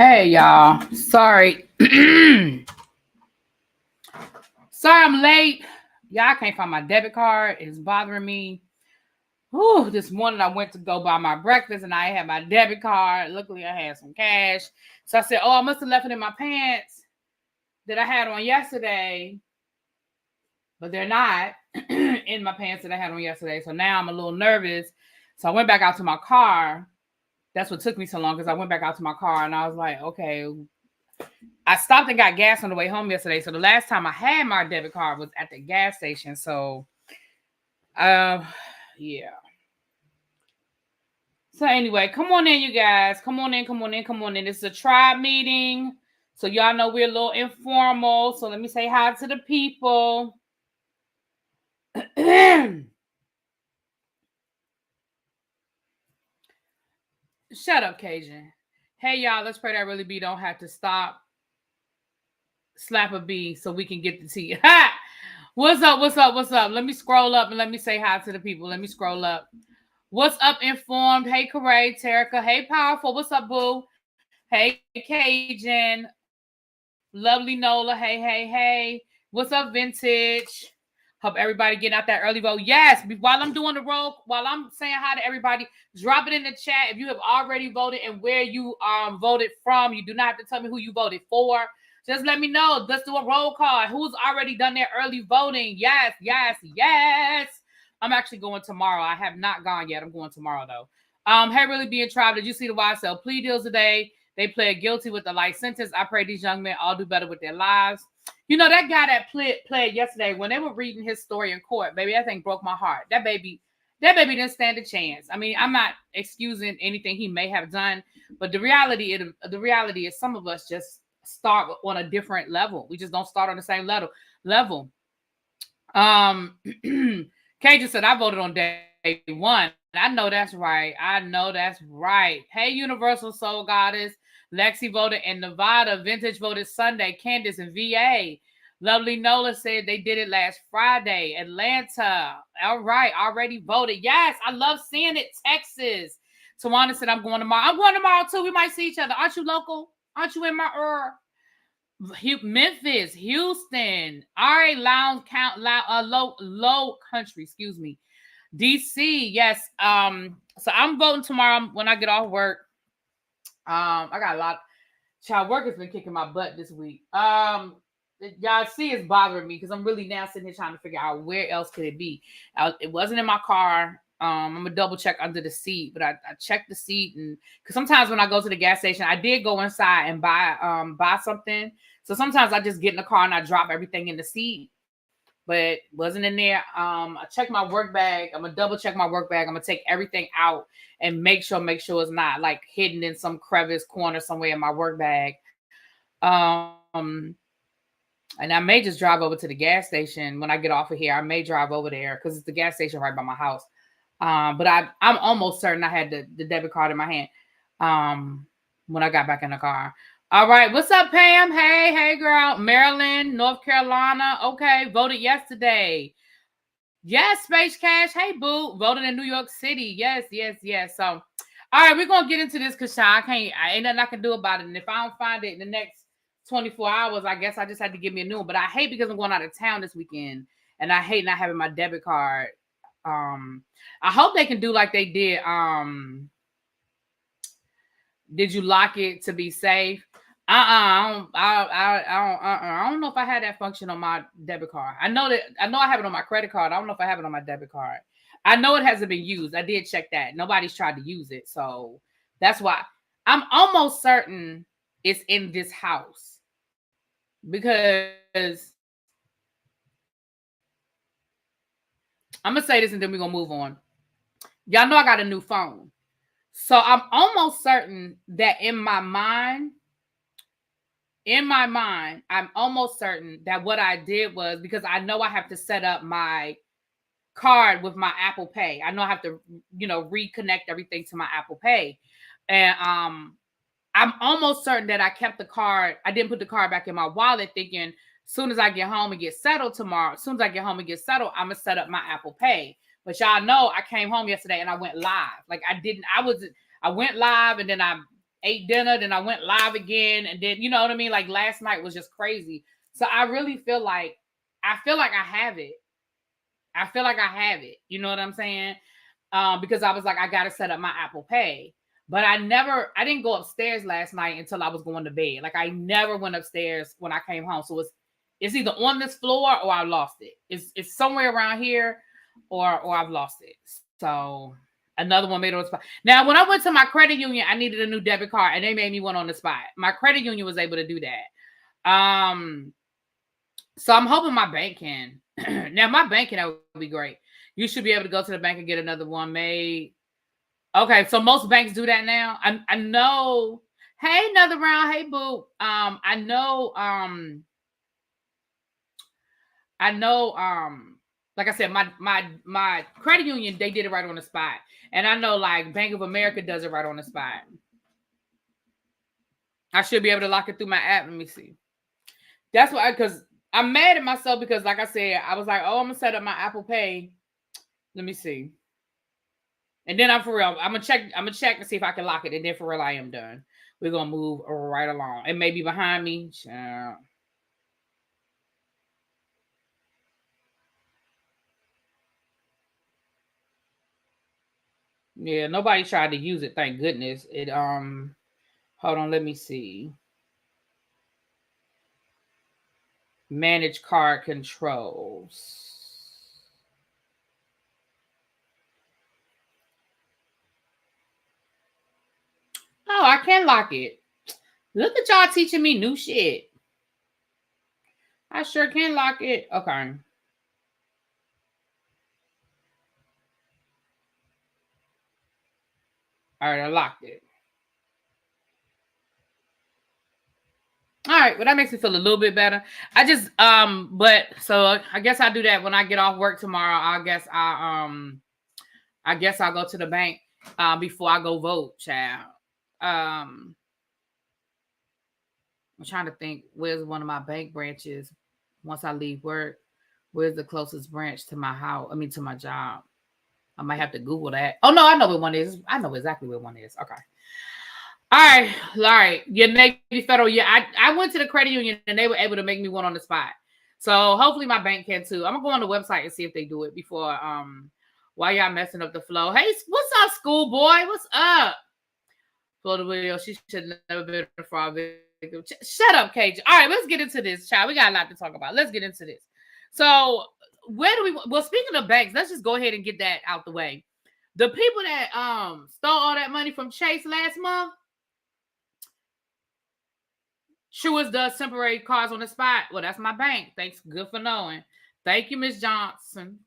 Hey y'all, sorry. Sorry I'm late. Y'all, I can't find my debit card. It's bothering me. Whew, this morning I went to go buy my breakfast and I had my debit card. Luckily I had some cash. So I said, oh, I must have left it in my pants that I had on yesterday. But they're not in my pants that I had on yesterday. So now I'm a little nervous. So I went back out to my car. That's what took me so long, because I went back out to my car and I was like, okay. I stopped and got gas on the way home yesterday. So the last time I had my debit card was at the gas station. So, yeah. So anyway, come on in, you guys. Come on in. It's a tribe meeting. So y'all know we're a little informal. So let me say hi to the people. Shut up, Cajun. Hey, y'all, let's pray that Really B don't have to stop. Slap a B so we can get the tea. Ha! What's up? Let me scroll up and let me say hi to the people. Let me scroll up. What's up, Informed? Hey, Karay, Terica. Hey, Powerful. What's up, Boo? Hey, Cajun. Lovely Nola. Hey. What's up, Vintage? Hope everybody getting out that early vote. Yes, while I'm doing the roll, while I'm saying hi to everybody, drop it in the chat if you have already voted and where you voted from. You do not have to tell me who you voted for. Just let me know. Let's do a roll call. Who's already done their early voting? Yes. I'm actually going tomorrow. I have not gone yet. I'm going tomorrow, though. Hey, Really Be in Tribe. Did you see the YSL plea deals today? They pled guilty with a life sentence. I pray these young men all do better with their lives. You know, that guy that played yesterday, when they were reading his story in court, baby, that thing broke my heart. That baby didn't stand a chance. I mean, I'm not excusing anything he may have done, but the reality is some of us just start on a different level. We just don't start on the same level. Cajun said, I voted on day one. I know that's right. Hey, Universal Soul Goddess. Lexi voted in Nevada. Vintage voted Sunday. Candace in VA. Lovely Nola said they did it last Friday. Atlanta. All right. Already voted. Yes, I love seeing it. Texas. Tawana said, I'm going tomorrow. I'm going tomorrow too. We might see each other. Aren't you local? Aren't you in my Memphis, Houston, RA Lounge Count low country, excuse me. DC, yes. So I'm voting tomorrow when I get off work. I got a lot. Child work has been kicking my butt this week. Y'all see it's bothering me because I'm really now sitting here trying to figure out where else could it be. It wasn't in my car. I'm gonna double check under the seat, but I checked the seat, and because sometimes when I go to the gas station, I did go inside and buy something. So sometimes I just get in the car and I drop everything in the seat, but wasn't in there. I checked my work bag. I'm gonna double check my work bag. I'm gonna take everything out and make sure it's not like hidden in some crevice corner somewhere in my work bag. And I may just drive over to the gas station when I get off of here. I may drive over there because it's the gas station right by my house. But I'm almost certain I had the debit card in my hand when I got back in the car. All right. What's up, Pam? Hey, girl. Maryland, North Carolina. Okay. Voted yesterday. Yes, Space Cash. Hey, boo. Voted in New York City. Yes. So, all right. We're going to get into this because ain't nothing I can do about it. And if I don't find it in the next 24 hours, I guess I just had to give me a new one. But I hate because I'm going out of town this weekend. And I hate not having my debit card. I hope they can do like they did. Did you lock it to be safe? I don't know if I had that function on my debit card. I know I have it on my credit card. I don't know if I have it on my debit card. I know it hasn't been used. I did check that. Nobody's tried to use it. So that's why I'm almost certain it's in this house because I'm going to say this and then we're going to move on. Y'all know I got a new phone. So I'm almost certain that in my mind, I'm almost certain that what I did was, because I know I have to set up my card with my Apple Pay. I know I have to, reconnect everything to my Apple Pay. And I'm almost certain that I kept the card. I didn't put the card back in my wallet thinking, as soon as I get home and get settled tomorrow, I'm going to set up my Apple Pay. But y'all know I came home yesterday and I went live. Like I went live and then I ate dinner, then I went live again, and then you know what I mean. Like last night was just crazy. So I really feel like I have it. I feel like I have it. You know what I'm saying? Because I was like, I gotta set up my Apple Pay. But I didn't go upstairs last night until I was going to bed. Like I never went upstairs when I came home. So it's either on this floor or I lost it. It's somewhere around here or I've lost it. So another one made on the spot. Now, when I went to my credit union, I needed a new debit card and they made me one on the spot. My credit union was able to do that. So I'm hoping my bank can. Now, my bank can, that would be great. You should be able to go to the bank and get another one made. Okay, so most banks do that now. I know. Hey, another round. Hey, boo. I know. Like I said, my credit union, they did it right on the spot. And I know like Bank of America does it right on the spot. I should be able to lock it through my app. Let me see. That's why, because I'm mad at myself because like I said, I was like, oh, I'm gonna set up my Apple Pay. Let me see. And then I'm for real. I'm gonna check and see if I can lock it. And then for real, I am done. We're gonna move right along. It may be behind me. Yeah, nobody tried to use it, thank goodness. It hold on, let me see. Manage card controls. Oh, I can lock it. Look at y'all teaching me new shit. I sure can lock it. Okay. All right, I locked it. All right, well that makes me feel a little bit better. I just but so I guess I'll do that when I get off work tomorrow. I guess I'll go to the bank before I go vote, child. I'm trying to think where's one of my bank branches once I leave work. Where's the closest branch to my house? I mean to my job. I might have to Google that. Oh no, I know where one is. I know exactly where one is. Okay. All right. Your Navy Federal. Yeah, I went to the credit union and they were able to make me one on the spot. So hopefully my bank can too. I'm gonna go on the website and see if they do it before while y'all messing up the flow. Hey, what's up, schoolboy? What's up? For the video, she should never been a fraud victim. Shut up, Cage. All right, let's get into this, child. We got a lot to talk about. Let's get into this. So where do we? Well, speaking of banks, let's just go ahead and get that out the way. The people that stole all that money from Chase last month. Truist does temporary cards on the spot. Well, that's my bank. Thanks. Good for knowing. Thank you, Miss Johnson.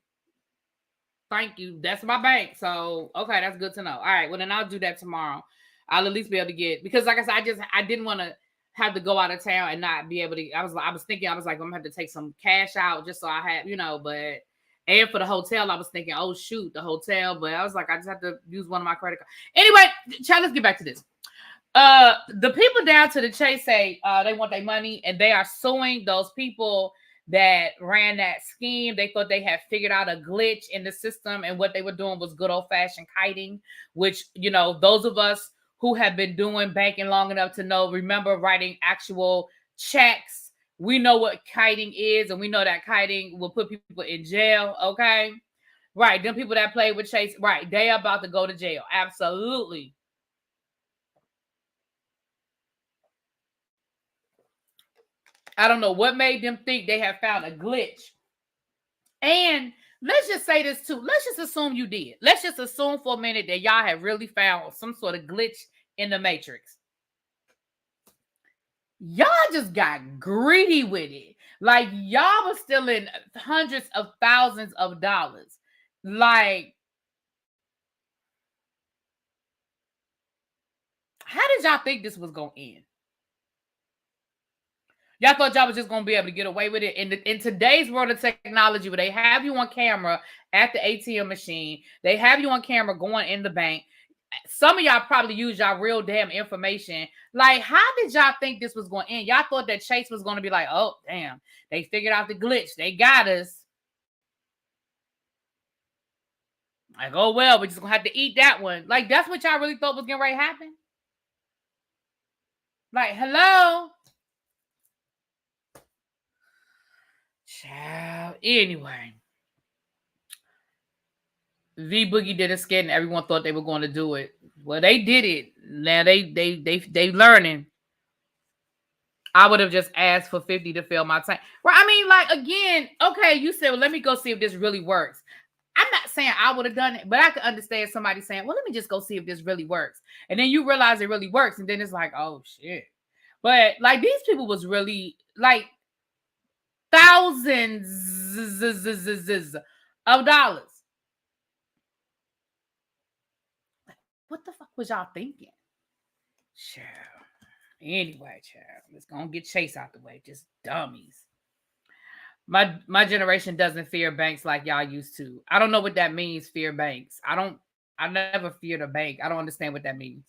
Thank you. That's my bank. So, okay, that's good to know. All right. Well, then I'll do that tomorrow. I'll at least be able to get, because like I said, I didn't want to have to go out of town and not be able to. I was like, I'm gonna have to take some cash out just so I had, but and for the hotel, I was thinking, oh shoot, the hotel. But I was like, I just have to use one of my credit cards. Anyway, child, let's get back to this. The people down to the Chase say they want their money and they are suing those people that ran that scheme. They thought they had figured out a glitch in the system, and what they were doing was good old-fashioned kiting, which, those of us who have been doing banking long enough to know, remember writing actual checks. We know what kiting is, and we know that kiting will put people in jail, okay? Right, them people that play with Chase, right, they are about to go to jail. Absolutely. I don't know what made them think they have found a glitch. And let's just say this too. Let's just assume you did. Let's just assume for a minute that y'all have really found some sort of glitch in the matrix. Y'all just got greedy with it. Like y'all was stealing hundreds of thousands of dollars. Like, how did y'all think this was going to end? Y'all thought y'all was just going to be able to get away with it. In today's world of technology, where they have you on camera at the ATM machine, they have you on camera going in the bank. Some of y'all probably use y'all real damn information. Like, how did y'all think this was going to end? Y'all thought that Chase was going to be like, oh, damn, they figured out the glitch. They got us. Like, oh, well, we're just going to have to eat that one. Like, that's what y'all really thought was getting ready to happen? Like, hello? Child. Anyway. V Boogie did a skit and everyone thought they were going to do it. Well, they did it. Now they learning. I would have just asked for 50 to fill my tank. Well, I mean, like, again, okay, you said, well, let me go see if this really works. I'm not saying I would have done it, but I could understand somebody saying, well, let me just go see if this really works. And then you realize it really works. And then it's like, oh, shit. But, like, these people was really, like, thousands of dollars. What the fuck was y'all thinking? Child. Anyway, child, let's go and get Chase out the way. Just dummies. My generation doesn't fear banks like y'all used to. I don't know what that means, fear banks. I never feared a bank. I don't understand what that means.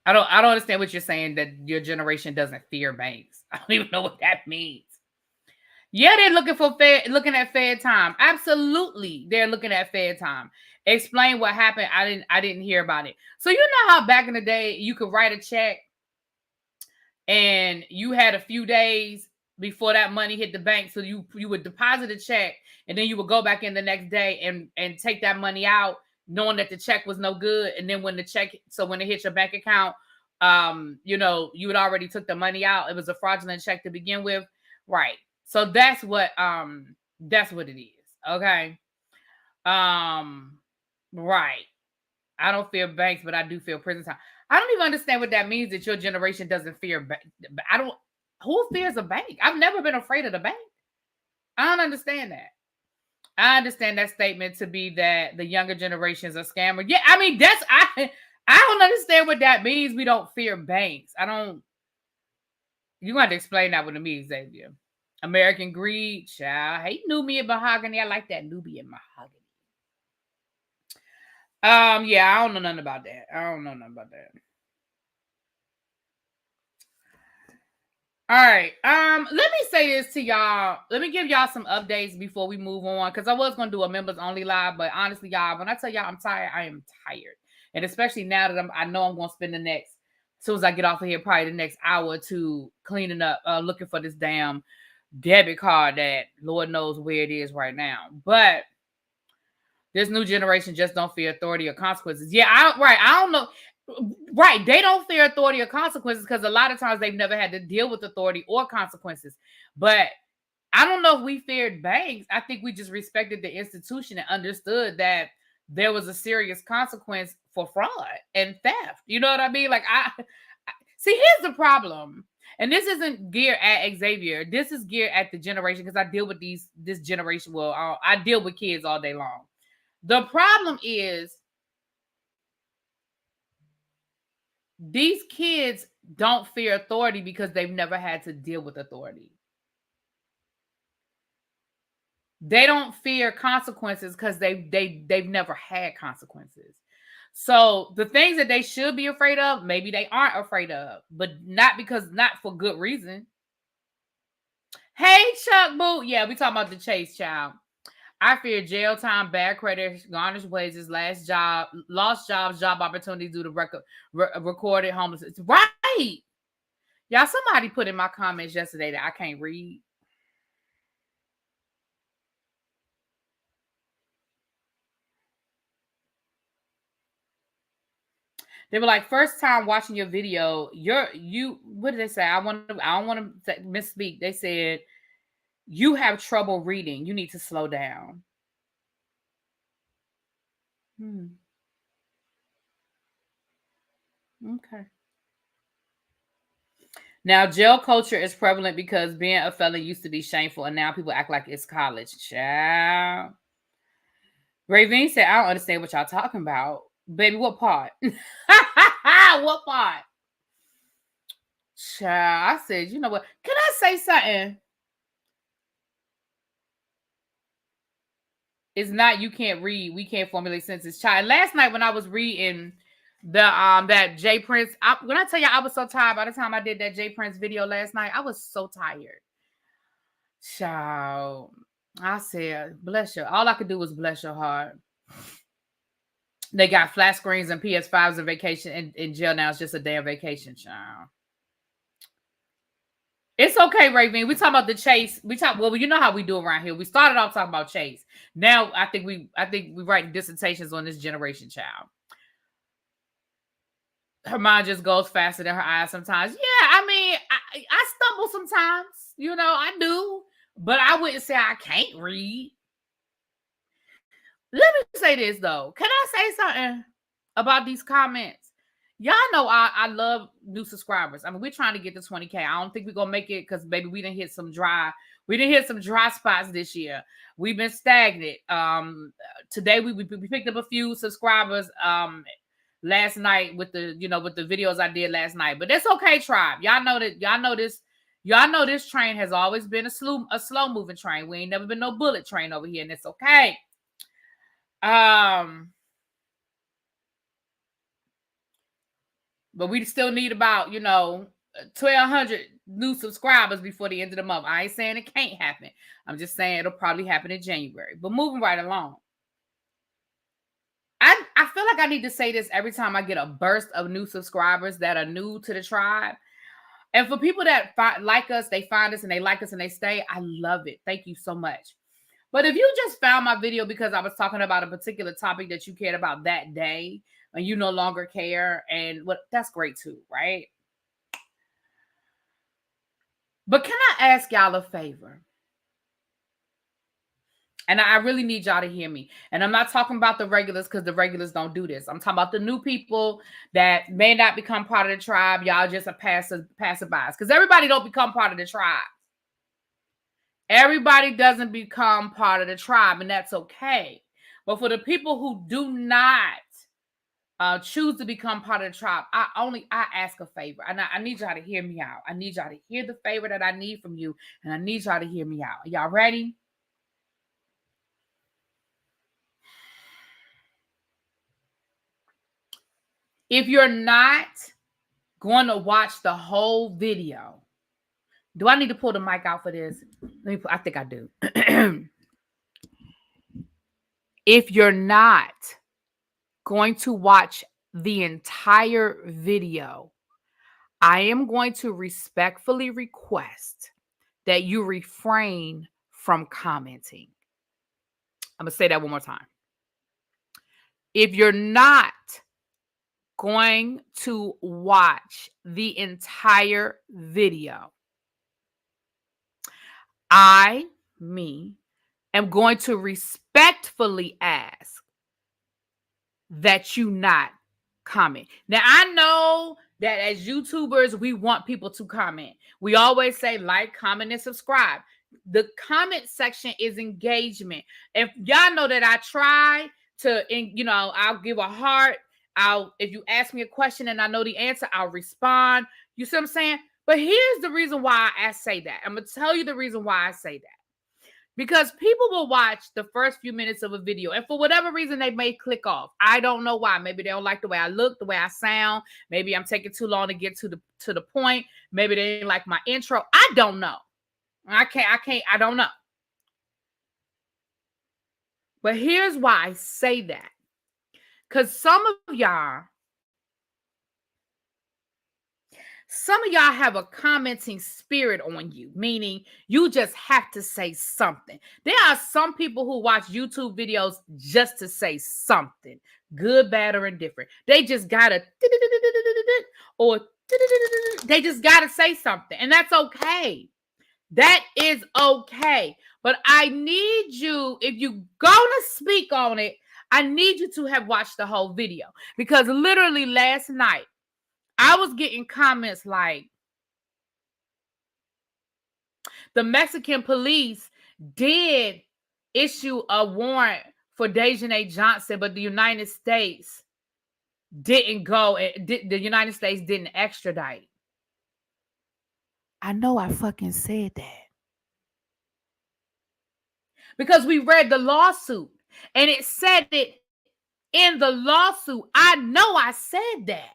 I don't understand what you're saying that your generation doesn't fear banks. I don't even know what that means. Yeah, they're looking at Fed time. Absolutely, they're looking at Fed time. Explain what happened. I didn't hear about it. So you know how back in the day you could write a check and you had a few days before that money hit the bank, so you would deposit a check and then you would go back in the next day and take that money out, knowing that the check was no good. And then when it hit your bank account, you had already took the money out. It was a fraudulent check to begin with, right? So that's what it is. Okay. Right. I don't fear banks, but I do fear prison time. I don't even understand what that means that your generation doesn't fear. Who fears a bank? I've never been afraid of the bank. I don't understand that. I understand that statement to be that the younger generations are scammers. Yeah, I mean, I don't understand what that means. We don't fear banks. You got to explain that one to me, Xavier. American greed, child. Hey, Nubian mahogany. I like that Nubian mahogany. Yeah, I don't know nothing about that. All right. Let me say this to y'all. Let me give y'all some updates before we move on, because I was gonna do a members only live, but honestly, y'all, when I tell y'all I'm tired, I am tired, and especially now that I know I'm gonna spend the next, as soon as I get off of here, probably the next hour or two cleaning up, looking for this damn debit card that Lord knows where it is right now, but. This new generation just don't fear authority or consequences. Yeah, I don't know. Right. They don't fear authority or consequences because a lot of times they've never had to deal with authority or consequences. But I don't know if we feared banks. I think we just respected the institution and understood that there was a serious consequence for fraud and theft. You know what I mean? Like, I see, here's the problem. And this isn't geared at Xavier. This is geared at the generation, because I deal with this generation. Well, I deal with kids all day long. The problem is these kids don't fear authority because they've never had to deal with authority. They don't fear consequences because they've never had consequences. So the things that they should be afraid of, maybe they aren't afraid of, but not for good reason. Hey, Chuck Boo. Yeah, we talking about the Chase child. I fear jail time, bad credit, garnished wages, lost jobs, job opportunities due to recorded homelessness. Right. Y'all, somebody put in my comments yesterday that I can't read. They were like, first time watching your video, what did they say? I don't want to misspeak. They said, you have trouble reading. You need to slow down. Okay. Now, jail culture is prevalent because being a felon used to be shameful, and now people act like it's college. Child. Ravine said, I don't understand what y'all talking about. Baby, what part? What part? Child, I said, you know what? Can I say something? It's not you can't read. We can't formulate sentences. Child, last night when I was reading that Jay Prince, when I tell you I was so tired by the time I did that Jay Prince video last night, I was so tired. Child, I said, bless you. All I could do was bless your heart. They got flat screens and PS5s and vacation in jail now. It's just a damn vacation, child. It's okay, Raven. We talk about the chase. Well, you know how we do around here. We started off talking about chase. Now I think we write dissertations on this generation, child. Her mind just goes faster than her eyes sometimes. Yeah, I mean, I stumble sometimes. You know, I do. But I wouldn't say I can't read. Let me say this though. Can I say something about these comments? Y'all know I love new subscribers. I mean, we're trying to get to 20K. I don't think we're gonna make it because baby, we didn't hit some dry spots this year. We've been stagnant. Today we picked up a few subscribers last night with the videos I did last night. But that's okay, tribe. Y'all know this train has always been a slow moving train. We ain't never been no bullet train over here, and it's okay. But we still need about 1,200 new subscribers before the end of the month. I ain't saying it can't happen. I'm just saying it'll probably happen in January. But moving right along. I feel like I need to say this every time I get a burst of new subscribers that are new to the tribe. And for people that like us, they find us and they like us and they stay. I love it. Thank you so much. But if you just found my video because I was talking about a particular topic that you cared about that day and you no longer care, and that's great too, right? But can I ask y'all a favor? And I really need y'all to hear me. And I'm not talking about the regulars because the regulars don't do this. I'm talking about the new people that may not become part of the tribe. Y'all just are passerbys because everybody don't become part of the tribe. Everybody doesn't become part of the tribe, and that's okay. But for the people who do not choose to become part of the tribe, I ask a favor. And I need y'all to hear me out. I need y'all to hear the favor that I need from you, and I need y'all to hear me out. Are y'all ready? If you're not going to watch the whole video, do I need to pull the mic out for this? I think I do. If you're not going to watch the entire video, I am going to respectfully request that you refrain from commenting. I'm going to say that one more time. If you're not going to watch the entire video, am going to respectfully ask that you not comment. Now, I know that as YouTubers, we want people to comment. We always say like, comment, and subscribe. The comment section is engagement. If y'all know that I try to, I'll give a heart. If you ask me a question and I know the answer, I'll respond. You see what I'm saying? But here's the reason why I say that. I'm going to tell you the reason why I say that. Because people will watch the first few minutes of a video, and for whatever reason, they may click off. I don't know why. Maybe they don't like the way I look, the way I sound. Maybe I'm taking too long to get to the point. Maybe they didn't like my intro. I don't know. I don't know. But here's why I say that. Because some of y'all have a commenting spirit on you, meaning you just have to say something. There are some people who watch YouTube videos just to say something, good, bad, or indifferent. They just gotta, or they just gotta say something, and that's okay. That is okay. But I need you, if you're gonna speak on it, I need you to have watched the whole video, because literally last night, I was getting comments like, the Mexican police did issue a warrant for Dejanay Johnson, but the United States didn't go. The United States didn't extradite. I know I fucking said that. Because we read the lawsuit and it said it in the lawsuit. I know I said that.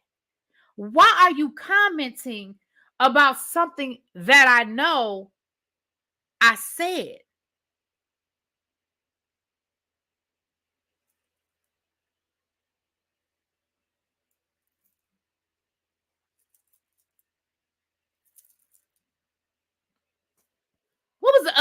Why are you commenting about something that I know I said?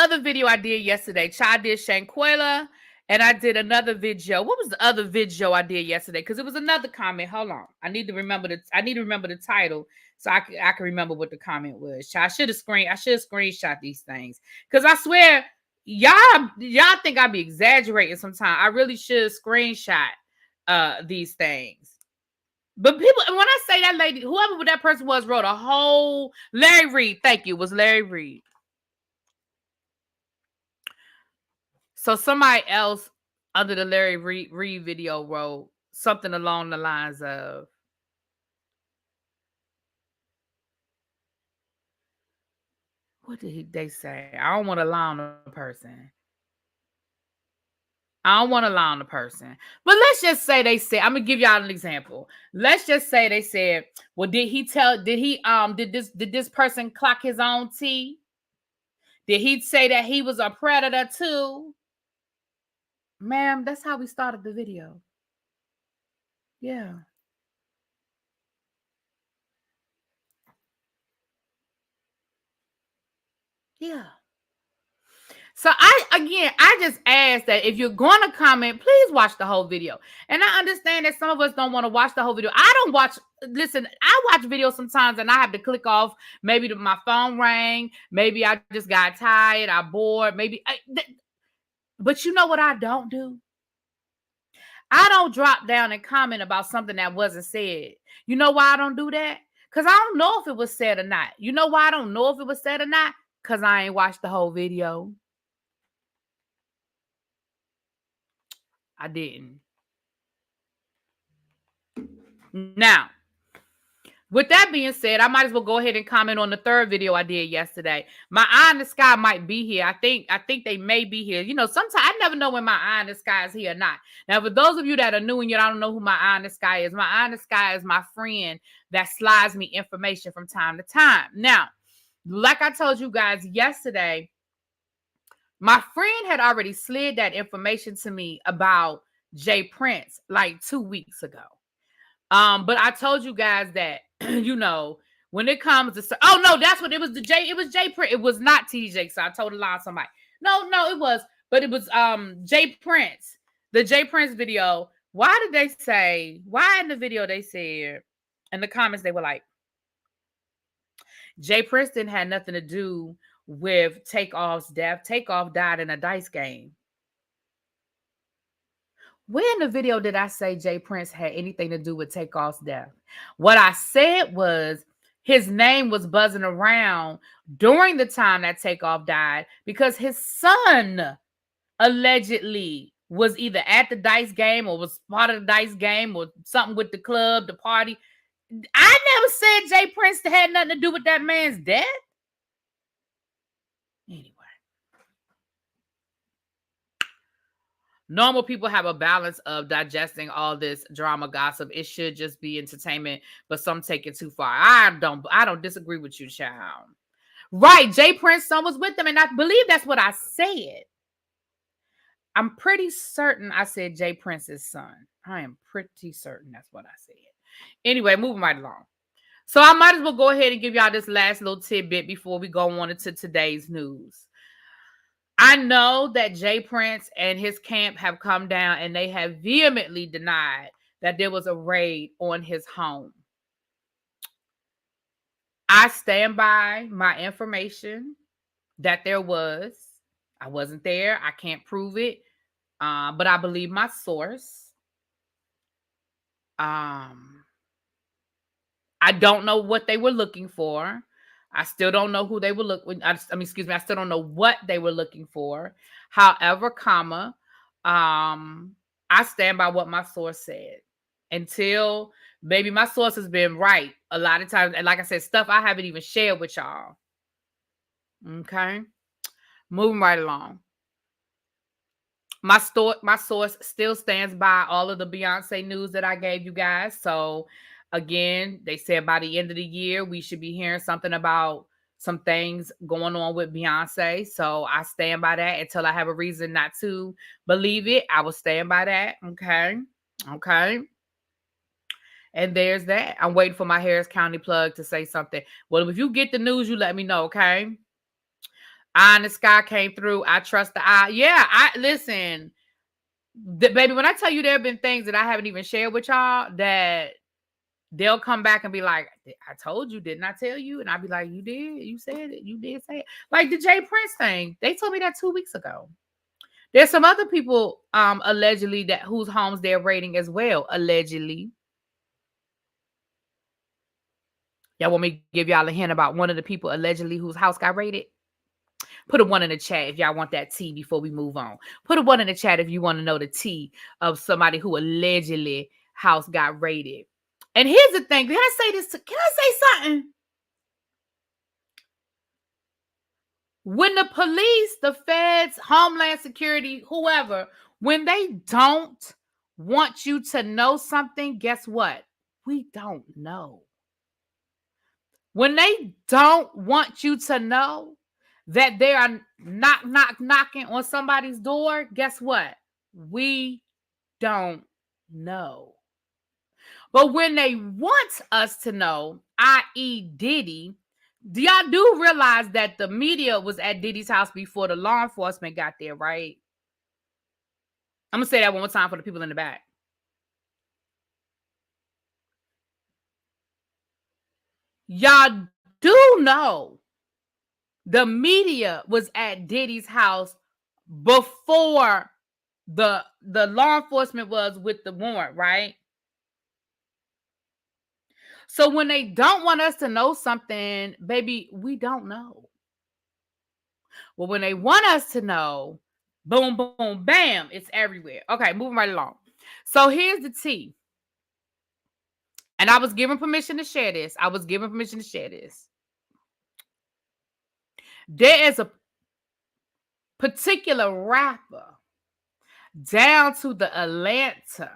other video I did yesterday. Child did Shanquella, and I did another video. What was the other video I did yesterday? Because it was another comment. Hold on. I need to remember the title so I can remember what the comment was. I should have screenshot these things. Because I swear, y'all think I be exaggerating sometimes. I really should screenshot these things. But people, when I say that lady, whoever that person was, wrote a whole Larry Reed. Thank you. It was Larry Reed. So somebody else under the Larry Reed video wrote something along the lines of, what did they say? I don't want to lie on the person. But let's just say they said, I'm gonna give y'all an example. Let's just say they said, well, did this person clock his own tea? Did he say that he was a predator too? Ma'am, that's how we started the video. Yeah. Yeah. So I just ask that if you're going to comment, please watch the whole video. And I understand that some of us don't want to watch the whole video. Listen, I watch videos sometimes and I have to click off. Maybe my phone rang. Maybe I just got tired. I bored. But you know what I don't do? I don't drop down and comment about something that wasn't said. You know why I don't do that? Because I don't know if it was said or not. You know why I don't know if it was said or not? Because I ain't watched the whole video. I didn't. Now, with that being said, I might as well go ahead and comment on the third video I did yesterday. My eye in the sky might be here. I think they may be here. You know, sometimes I never know when my eye in the sky is here or not. Now, for those of you that are new and you don't know who my eye in the sky is, my eye in the sky is my friend that slides me information from time to time. Now, like I told you guys yesterday, my friend had already slid that information to me about Jay Prince like 2 weeks ago. But I told you guys that, you know, when it comes to, oh no, that's what it was. It was Jay Prince. It was not TJ. So I told a lie on somebody. No, it was, but it was Jay Prince. The Jay Prince video. Why in the video they said in the comments they were like, Jay Prince didn't have nothing to do with Takeoff's death. Takeoff died in a dice game. Where in the video did I say Jay Prince had anything to do with Takeoff's death? What I said was his name was buzzing around during the time that Takeoff died because his son allegedly was either at the dice game or was part of the dice game or something with the club, the party. I never said Jay Prince had nothing to do with that man's death. Anyway. Normal people have a balance of digesting all this drama gossip. It should just be entertainment, but some take it too far. I don't disagree with you, child. Right, Jay Prince's son was with them, and I believe that's what I said. I'm pretty certain I said Jay Prince's son. I am pretty certain that's what I said. Anyway, moving right along. So I might as well go ahead and give y'all this last little tidbit before we go on into today's news. I know that Jay Prince and his camp have come down and they have vehemently denied that there was a raid on his home. I stand by my information that there was. I wasn't there. I can't prove it. But I believe my source. I don't know what they were looking for. I still don't know who they were looking. I still don't know what they were looking for. However, I stand by what my source said until maybe my source has been right a lot of times. And like I said, stuff I haven't even shared with y'all. Okay. Moving right along. My source still stands by all of the Beyonce news that I gave you guys. So again, they said by the end of the year, we should be hearing something about some things going on with Beyonce. So I stand by that until I have a reason not to believe it. I will stand by that. Okay. And there's that. I'm waiting for my Harris County plug to say something. Well, if you get the news, you let me know. Okay. Eye in the Sky came through. I trust the eye. Yeah, I listen, baby. When I tell you there have been things that I haven't even shared with y'all that they'll come back and be like, I told you, didn't I tell you? And I'll be like, you did, you said it, you did say it. Like the Jay Prince thing. They told me that 2 weeks ago. There's some other people allegedly that whose homes they're raiding as well. Allegedly. Y'all want me to give y'all a hint about one of the people allegedly whose house got raided? Put a 1 in the chat if y'all want that tea before we move on. Put a 1 in the chat if you want to know the tea of somebody who allegedly house got raided. And here's the thing. Can I say something? When the police, the feds, Homeland Security, whoever, when they don't want you to know something, guess what? We don't know. When they don't want you to know that they are knocking on somebody's door, guess what? We don't know. But when they want us to know, i.e. Diddy, y'all do realize that the media was at Diddy's house before the law enforcement got there, right? I'm going to say that one more time for the people in the back. Y'all do know the media was at Diddy's house before the law enforcement was with the warrant, right? So when they don't want us to know something, baby, we don't know. Well, when they want us to know, boom, boom, bam, it's everywhere. Okay, moving right along. So here's the tea. And I was given permission to share this. There is a particular rapper down to the Atlanta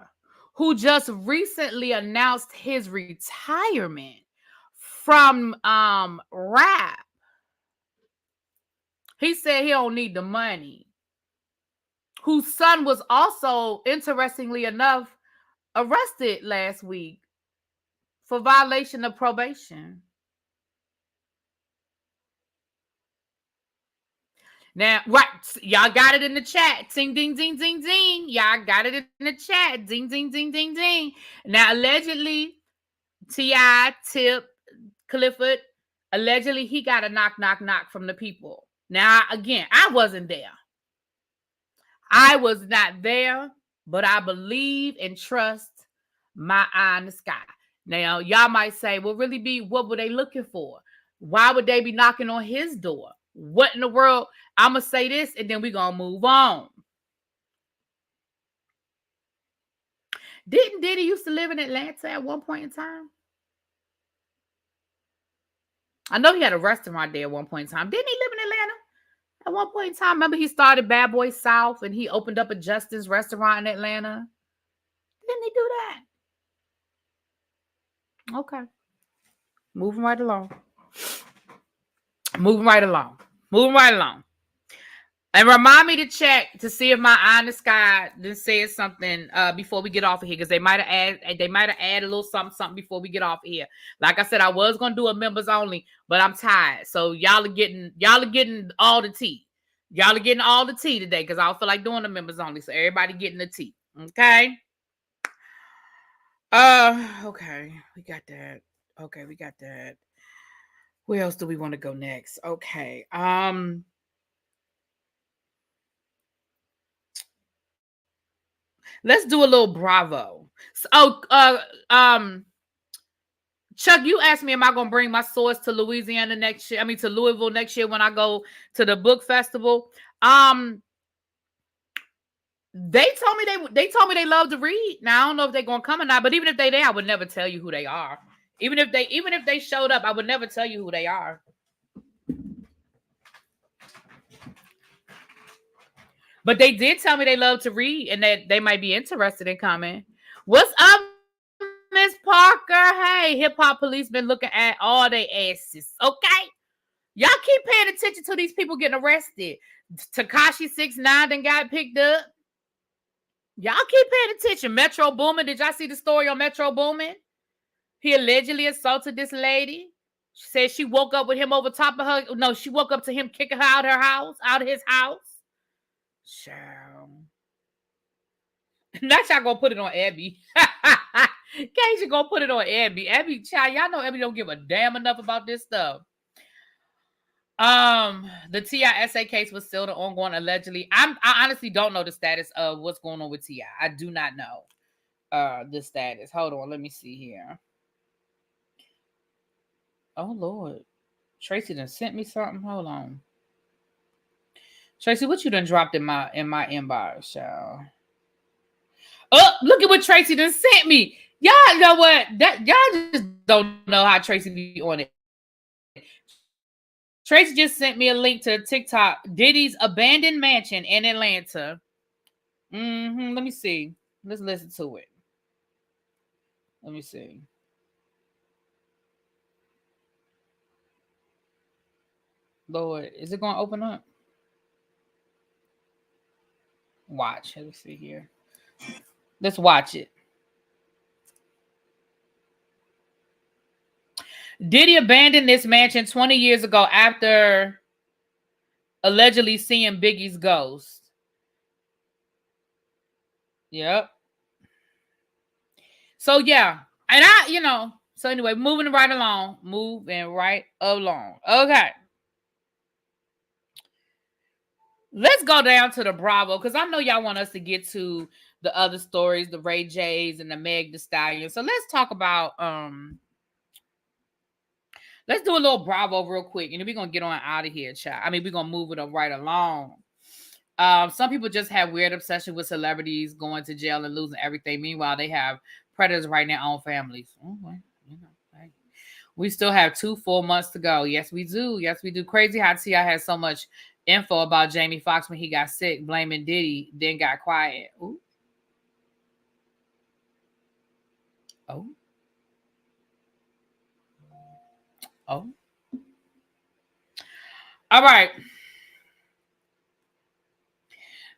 who just recently announced his retirement from rap. He said he don't need the money. Whose son was also, interestingly enough, arrested last week for violation of probation. Now, right, y'all got it in the chat. Ding, ding, ding, ding, ding. Y'all got it in the chat. Ding, ding, ding, ding, ding. Now, allegedly, T.I., Tip, Clifford, allegedly, he got a knock, knock, knock from the people. Now, again, I wasn't there. I was not there, but I believe and trust my eye in the sky. Now, y'all might say, well, really be, what were they looking for? Why would they be knocking on his door? What in the world? I'm going to say this, and then we're going to move on. Didn't Diddy used to live in Atlanta at one point in time? I know he had a restaurant there at one point in time. Didn't he live in Atlanta at one point in time? Remember he started Bad Boy South, and he opened up a Justin's restaurant in Atlanta? Didn't he do that? Okay. Moving right along. And remind me to check to see if my eye in the sky just said something before we get off of here, because they might have added a little something before we get off of here. Like I said, I was gonna do a members only, but I'm tired. So y'all are getting all the tea. Y'all are getting all the tea today because I don't feel like doing the members only. So everybody getting the tea. Okay. Okay, we got that. Where else do we want to go next? Okay. Let's do a little Bravo. Chuck, you asked me, am I going to bring my source to Louisiana next year? I mean, to Louisville next year when I go to the book festival. They told me they love to read. Now I don't know if they're going to come or not, but even if they there, I would never tell you who they are. Even if they showed up, I would never tell you who they are. But they did tell me they love to read and that they might be interested in coming. What's up, Miss Parker? Hey, hip hop police been looking at all their asses. Okay, y'all keep paying attention to these people getting arrested. Tekashi 6ix9ine then got picked up. Y'all keep paying attention. Metro Boomin. Did y'all see the story on Metro Boomin? He allegedly assaulted this lady. She said she woke up with him over top of her. No, she woke up to him kicking her out of his house. Sure. Not y'all gonna put it on Abby. Keisha gonna put it on Abby. Abby, child, y'all know Abby don't give a damn enough about this stuff. The T.I.S.A. case was still ongoing allegedly. I honestly don't know the status of what's going on with T.I. I do not know the status. Hold on, let me see here. Oh Lord. Tracy done sent me something. Hold on. Tracy, what you done dropped in my inbox, y'all? Oh, look at what Tracy done sent me. Y'all know what? Y'all just don't know how Tracy be on it. Tracy just sent me a link to TikTok. Diddy's abandoned mansion in Atlanta. Let me see. Let's listen to it. Let me see. Lord, is it going to open up? Watch. Let me see here. Let's watch it. Diddy abandoned this mansion 20 years ago after allegedly seeing Biggie's ghost. Yep. So, yeah. And so anyway, moving right along. Okay. Let's go down to the Bravo, because I know y'all want us to get to the other stories, the Ray J's and the Meg Thee Stallion. So let's talk about let's do a little Bravo real quick, and then we're gonna get on out of here, child. I mean, we're gonna move it up right along. Some people just have weird obsession with celebrities going to jail and losing everything. Meanwhile, they have predators right in their own families. Oh, well, hey. We still have 2 full months to go. Yes, we do. Yes, we do. Crazy how T.I. has so much info about Jamie Foxx when he got sick, blaming Diddy, then got quiet. Ooh. Oh. Oh. All right.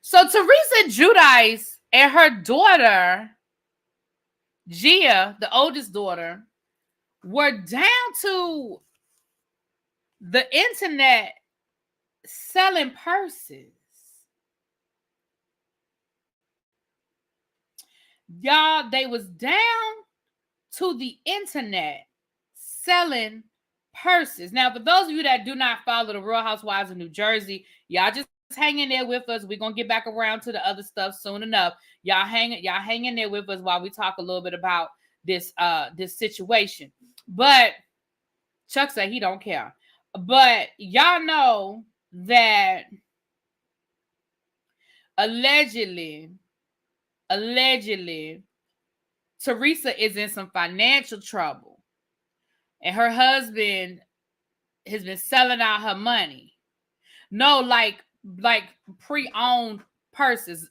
So Teresa Giudice and her daughter, Gia, the oldest daughter, were down to the internet selling purses. Y'all, they was down to the internet selling purses. Now, for those of you that do not follow the Real Housewives of New Jersey, y'all just hang in there with us. We're gonna get back around to the other stuff soon enough. Y'all hang in there with us while we talk a little bit about this situation. But Chuck said he don't care. But y'all know that allegedly, Teresa is in some financial trouble. And her husband has been selling out her money. No, like pre-owned purses.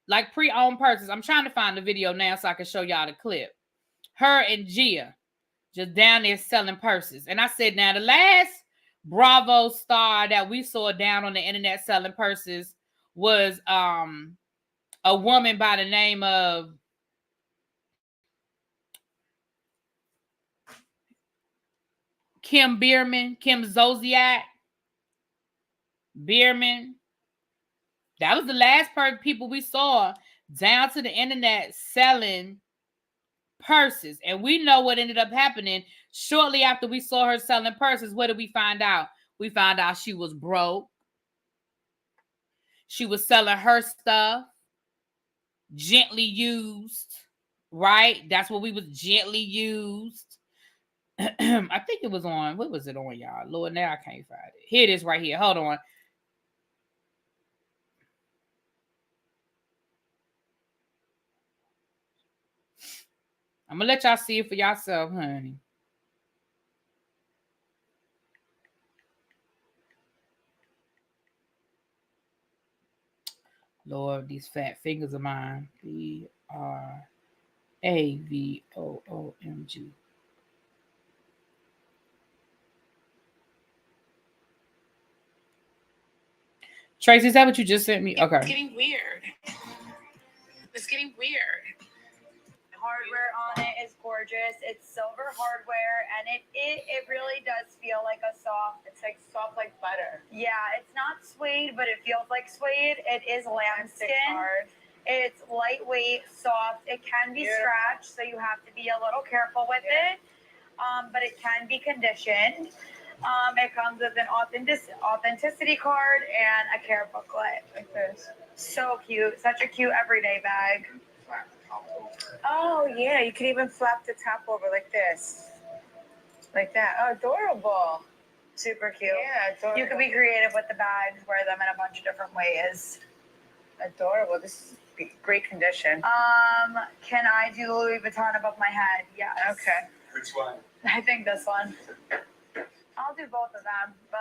Like pre-owned purses. I'm trying to find the video now so I can show y'all the clip. Her and Gia just down there selling purses. And I said, now the last Bravo star that we saw down on the internet selling purses was a woman by the name of Kim Zolciak Bierman. That was the last people we saw down to the internet selling purses. And we know what ended up happening. Shortly after we saw her selling purses, what did we find out? We found out she was broke. She was selling her stuff, gently used, right? That's what we was, gently used. I think it was on, what was it on, y'all? Lord, now I can't find it. Here it is right here. Hold on. I'm going to let y'all see it for yourself, honey. Lord, these fat fingers of mine. BRAVOOMG. Tracy, is that what you just sent me? Okay. It's getting weird. hardware on it is gorgeous. It's silver hardware, and it really does feel like a soft. It's like soft like butter. Yeah, it's not suede, but it feels like suede. It is lambskin. It's lightweight, soft. It can be scratched, so you have to be a little careful with it. But it can be conditioned. It comes with an authenticity card and a care booklet. Like this. So cute. Such a cute everyday bag. Oh, yeah. You can even flap the top over like this. Like that. Oh, adorable. Super cute. Yeah, adorable. You can be creative with the bags, wear them in a bunch of different ways. Adorable. This is great condition. Can I do Louis Vuitton above my head? Yes. Okay. Which one? I think this one. I'll do both of them, but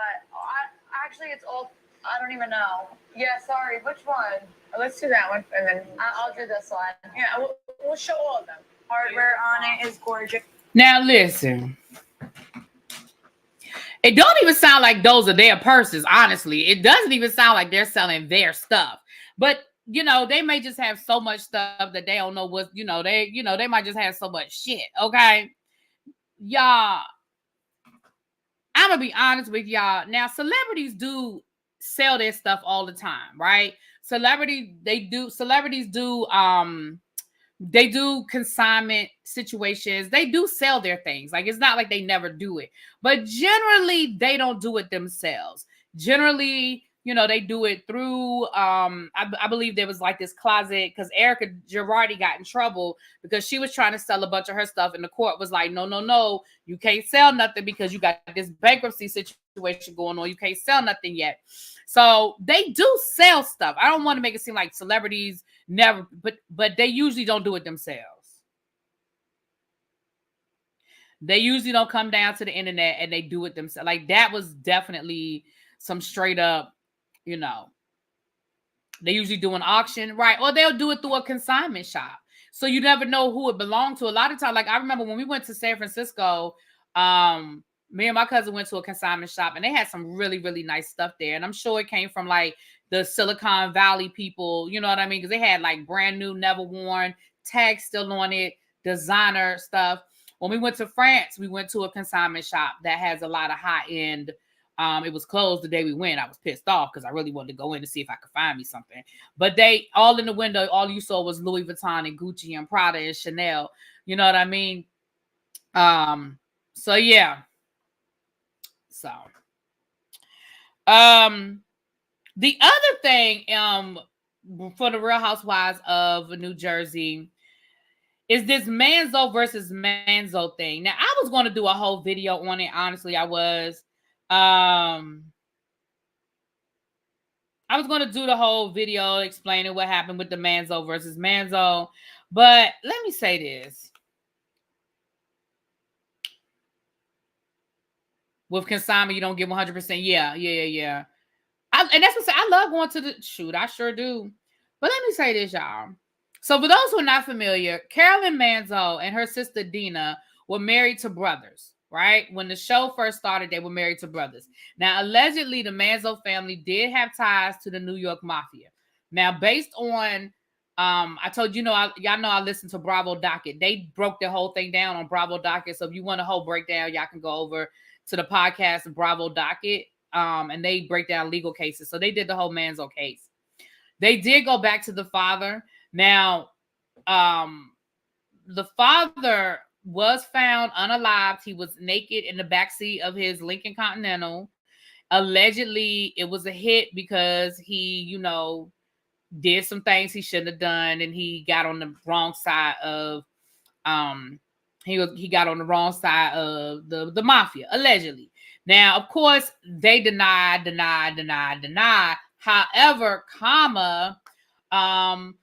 actually it's all, I don't even know. Yeah, sorry, which one? Let's do that one, and then I'll do this one. Yeah, we'll show all of them. Hardware on it is gorgeous. Now listen, it don't even sound like those are their purses. Honestly, it doesn't even sound like they're selling their stuff. But they may just have so much stuff that they don't know what. They might just have so much shit. Okay, y'all. I'm gonna be honest with y'all. Now, celebrities do sell their stuff all the time, right? Celebrities do consignment situations. They do sell their things. Like, it's not like they never do it. But generally, they don't do it themselves. Generally, they do it through, I believe there was like this closet, because Erica Girardi got in trouble because she was trying to sell a bunch of her stuff, and the court was like, no, you can't sell nothing because you got this bankruptcy situation going on. You can't sell nothing yet. So they do sell stuff. I don't want to make it seem like celebrities never, but they usually don't do it themselves. They usually don't come down to the internet and they do it themselves. Like, that was definitely some straight up, they usually do an auction, right? Or they'll do it through a consignment shop. So you never know who it belonged to. A lot of times, like, I remember when we went to San Francisco, me and my cousin went to a consignment shop, and they had some really, really nice stuff there. And I'm sure it came from like the Silicon Valley people, you know what I mean? Because they had like brand new, never worn, tags still on it, designer stuff. When we went to France, we went to a consignment shop that has a lot of high end. It was closed the day we went. I was pissed off because I really wanted to go in to see if I could find me something. But they all in the window, all you saw was Louis Vuitton and Gucci and Prada and Chanel. You know what I mean? So yeah. So the other thing for the Real Housewives of New Jersey is this Manzo versus Manzo thing. Now, I was going to do a whole video on it. Honestly, I was. I was going to do the whole video explaining what happened with the Manzo versus Manzo. But let me say this. With consignment, you don't give 100%. Yeah. And that's what I love going to the shoot. I sure do. But let me say this, y'all. So for those who are not familiar, Carolyn Manzo and her sister Dena were married to brothers, right? When the show first started, they were married to brothers. Now, allegedly, the Manzo family did have ties to the New York Mafia. Now, based on, I told y'all know I listened to Bravo Docket. They broke the whole thing down on Bravo Docket. So if you want a whole breakdown, y'all can go over to the podcast Bravo Docket, and they break down legal cases. So they did the whole Manzo case. They did go back to the father. Now, the father was found unalived. He was naked in the backseat of his Lincoln Continental. Allegedly, it was a hit because he, did some things he shouldn't have done, and he got on the wrong side of he got on the wrong side of the mafia, allegedly. Now, of course, they deny. However, an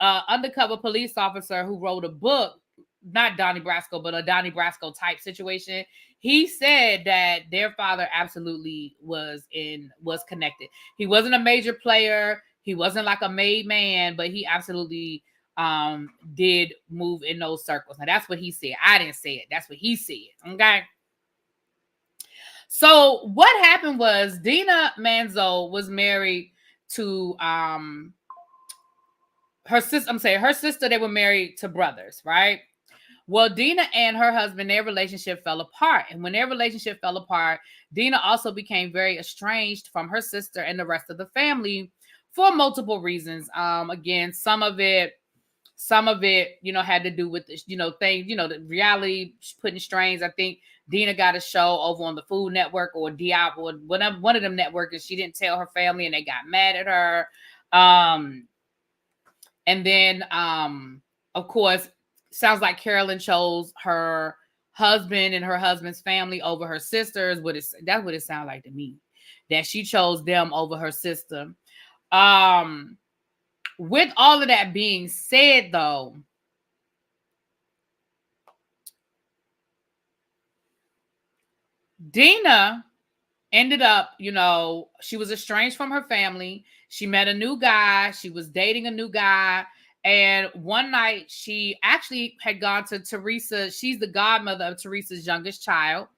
undercover police officer who wrote a book, not Donnie Brasco, but a Donnie Brasco type situation, he said that their father absolutely was connected. He wasn't a major player. He wasn't like a made man, but he absolutely did move in those circles. Now, that's what he said. I didn't say it. That's what he said. Okay. So what happened was Dena Manzo was married to her sister, they were married to brothers, right? Well, Dena and her husband, their relationship fell apart. And when their relationship fell apart, Dena also became very estranged from her sister and the rest of the family for multiple reasons. Again, some of it, had to do with the, things, the reality putting strains. I think Dena got a show over on the Food Network or DI or whatever, one of them networks, and she didn't tell her family and they got mad at her. And then, of course, sounds like Carolyn chose her husband and her husband's family over her sisters. That's what it sounds like to me, that she chose them over her sister. With all of that being said, though, Dena ended up, she was estranged from her family. She met a new guy. She was dating a new guy. And one night she actually had gone to Teresa. She's the godmother of Teresa's youngest child.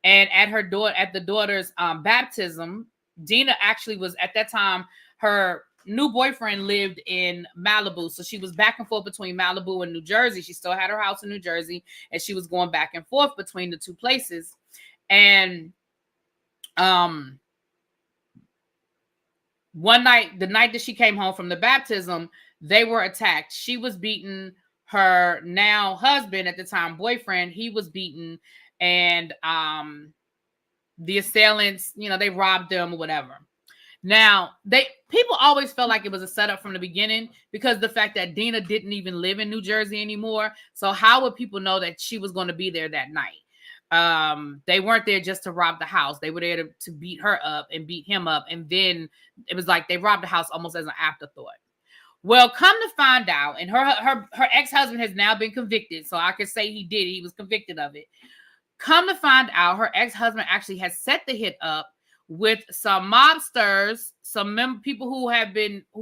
And at the daughter's baptism, Dena actually was, at that time, her new boyfriend lived in Malibu. So she was back and forth between Malibu and New Jersey. She still had her house in New Jersey, and she was going back and forth between the two places. And one night, the night that she came home from the baptism, they were attacked. She was beaten. Her now husband, at the time boyfriend, he was beaten, and the assailants, they robbed them or whatever. Now, people always felt like it was a setup from the beginning, because the fact that Dena didn't even live in New Jersey anymore. So how would people know that she was going to be there that night? They weren't there just to rob the house. They were there to beat her up and beat him up. And then it was like they robbed the house almost as an afterthought. Well, come to find out, and her ex-husband has now been convicted. So I could say he did. He was convicted of it. Come to find out, her ex-husband actually has set the hit up with some mobsters, some people who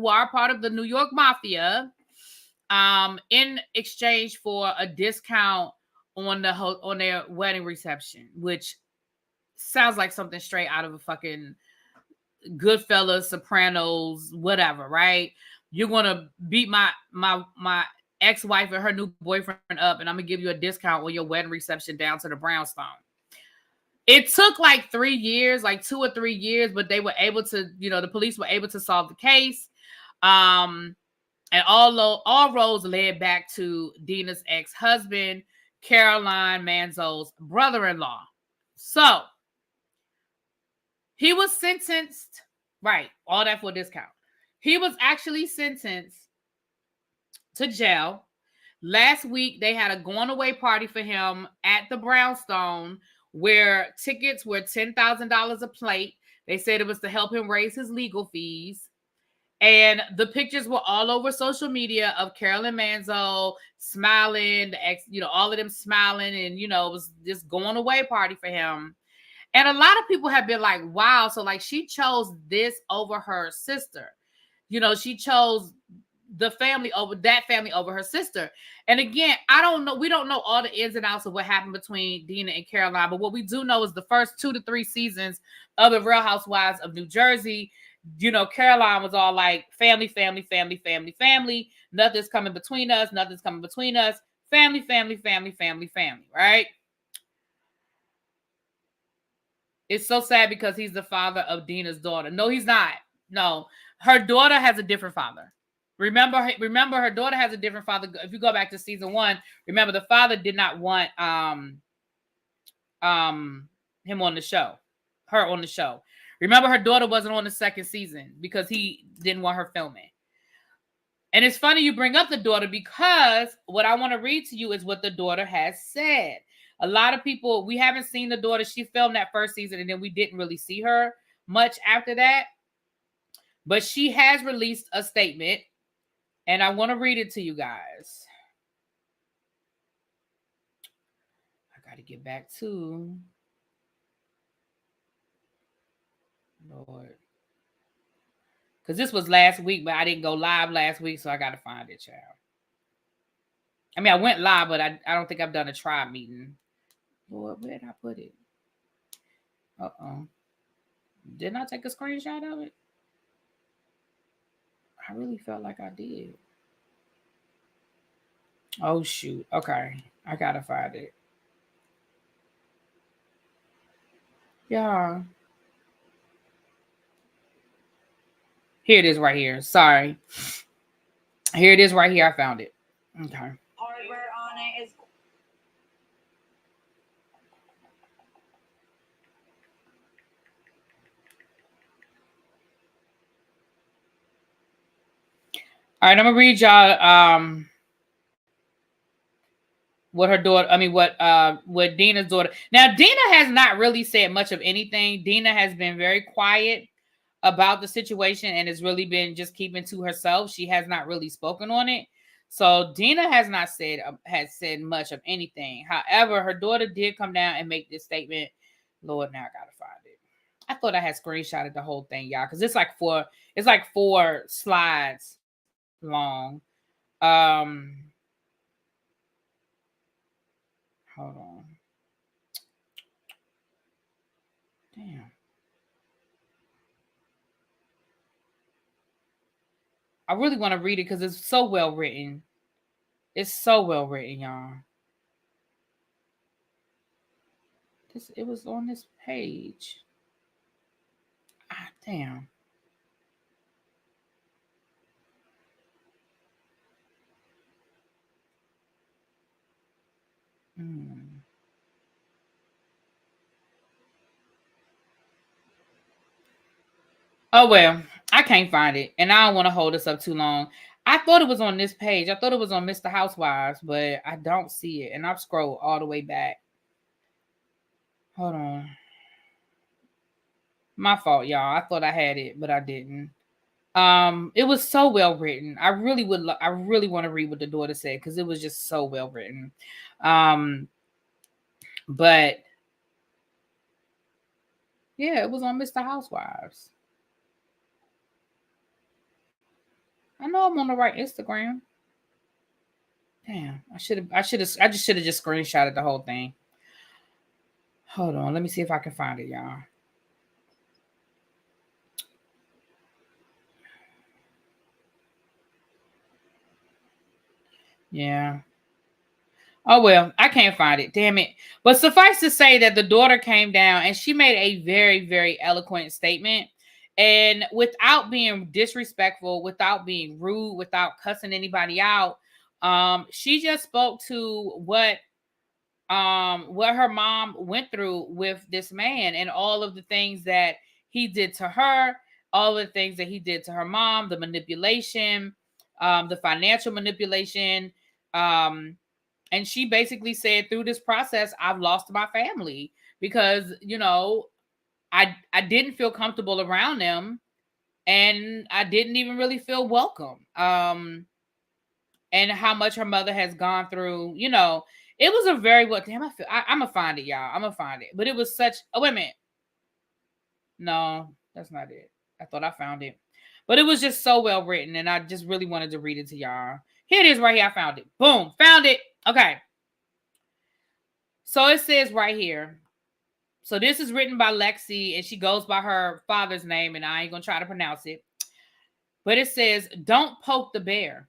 are part of the New York Mafia, in exchange for a discount on their wedding reception, which sounds like something straight out of a fucking Goodfellas, Sopranos, whatever, right? You're gonna beat my ex-wife and her new boyfriend up, and I'm gonna give you a discount on your wedding reception down to the brownstone. It took like 3 years, like 2 or 3 years, but they were able to, the police were able to solve the case. And all roads led back to Dena's ex-husband, Caroline Manzo's brother-in-law. So he was sentenced, right? All that for a discount. He was actually sentenced to jail. Last week, they had a going away party for him at the brownstone, where tickets were $10,000 a plate. They said it was to help him raise his legal fees. And the pictures were all over social media of Carolyn Manzo smiling, all of them smiling, and, it was this going away party for him. And a lot of people have been like, wow, so like she chose this over her sister. She chose the family over her sister. And again, I don't know. We don't know all the ins and outs of what happened between Dena and Caroline. But what we do know is the first 2 to 3 seasons of the Real Housewives of New Jersey, Caroline was all like family, family, family, family, family. Nothing's coming between us. Nothing's coming between us. Family, family, family, family, family, right? It's so sad because he's the father of Dena's daughter. No, he's not. No, her daughter has a different father. Remember, her daughter has a different father. If you go back to season 1, remember the father did not want him on the show, her on the show. Remember, her daughter wasn't on the second season because he didn't want her filming. And it's funny you bring up the daughter, because what I want to read to you is what the daughter has said. A lot of people, we haven't seen the daughter. She filmed that first season, and then we didn't really see her much after that. But she has released a statement, and I want to read it to you guys. I got to get back to Lord. Because this was last week, but I didn't go live last week, so I got to find it, child. I mean, I went live, but I don't think I've done a tribe meeting. Lord, where did I put it? Uh-oh. Didn't I take a screenshot of it? I really felt like I did. Oh shoot. Okay. I gotta find it. Yeah. Here it is right here. Sorry. Here it is right here. I found it. Okay. Hardware on it is. All right, I'm gonna read y'all what her daughter, what Dena's daughter. Now, Dena has not really said much of anything. Dena has been very quiet about the situation and has really been just keeping to herself. She has not really spoken on it. So Dena has not said much of anything. However, her daughter did come down and make this statement. Lord, now I gotta find it. I thought I had screenshotted the whole thing, y'all, because it's like four slides long. Hold on. Damn. I really want to read it because it's so well written. It's so well written, y'all. It was on this page. Ah, damn. Mm. Oh well, I can't find it, and I don't want to hold us up too long. I thought it was on this page. I thought it was on Mr. Housewives, but I don't see it, and I've scrolled all the way back. Hold on. My fault, y'all. I thought I had it, but I didn't. It was so well written. I really would. I really want to read what the daughter said because it was just so well written. But yeah, it was on Mr. Housewives. I know I'm on the right Instagram. Damn, I just should have just screenshotted the whole thing. Hold on, let me see if I can find it, y'all. Yeah. Oh well, I can't find it. Damn it. But suffice to say that the daughter came down and she made a very, very eloquent statement. And without being disrespectful, without being rude, without cussing anybody out, she just spoke to what her mom went through with this man and all of the things that he did to her, all of the things that he did to her mom, the manipulation, the financial manipulation, and she basically said through this process I've lost my family because I didn't feel comfortable around them and I didn't even really feel welcome. And how much her mother has gone through, it was a very what damn I'm gonna find it, y'all. I'm gonna find it. But it was such wait a minute. No, that's not it. I thought I found it. But it was just so well written, and I just really wanted to read it to y'all. Here it is right here. I found it. Boom, found it. Okay. So it says right here. So this is written by Lexi, and she goes by her father's name, and I ain't gonna try to pronounce it. But it says, "Don't poke the bear."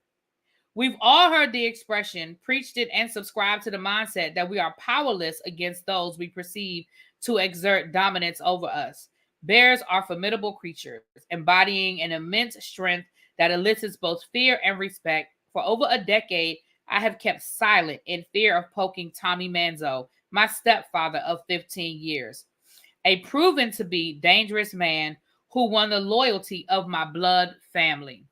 We've all heard the expression, preached it, and subscribed to the mindset that we are powerless against those we perceive to exert dominance over us. Bears are formidable creatures, embodying an immense strength that elicits both fear and respect. For over a decade, I have kept silent in fear of poking Tommy Manzo, my stepfather of 15 years, a proven to be dangerous man who won the loyalty of my blood family.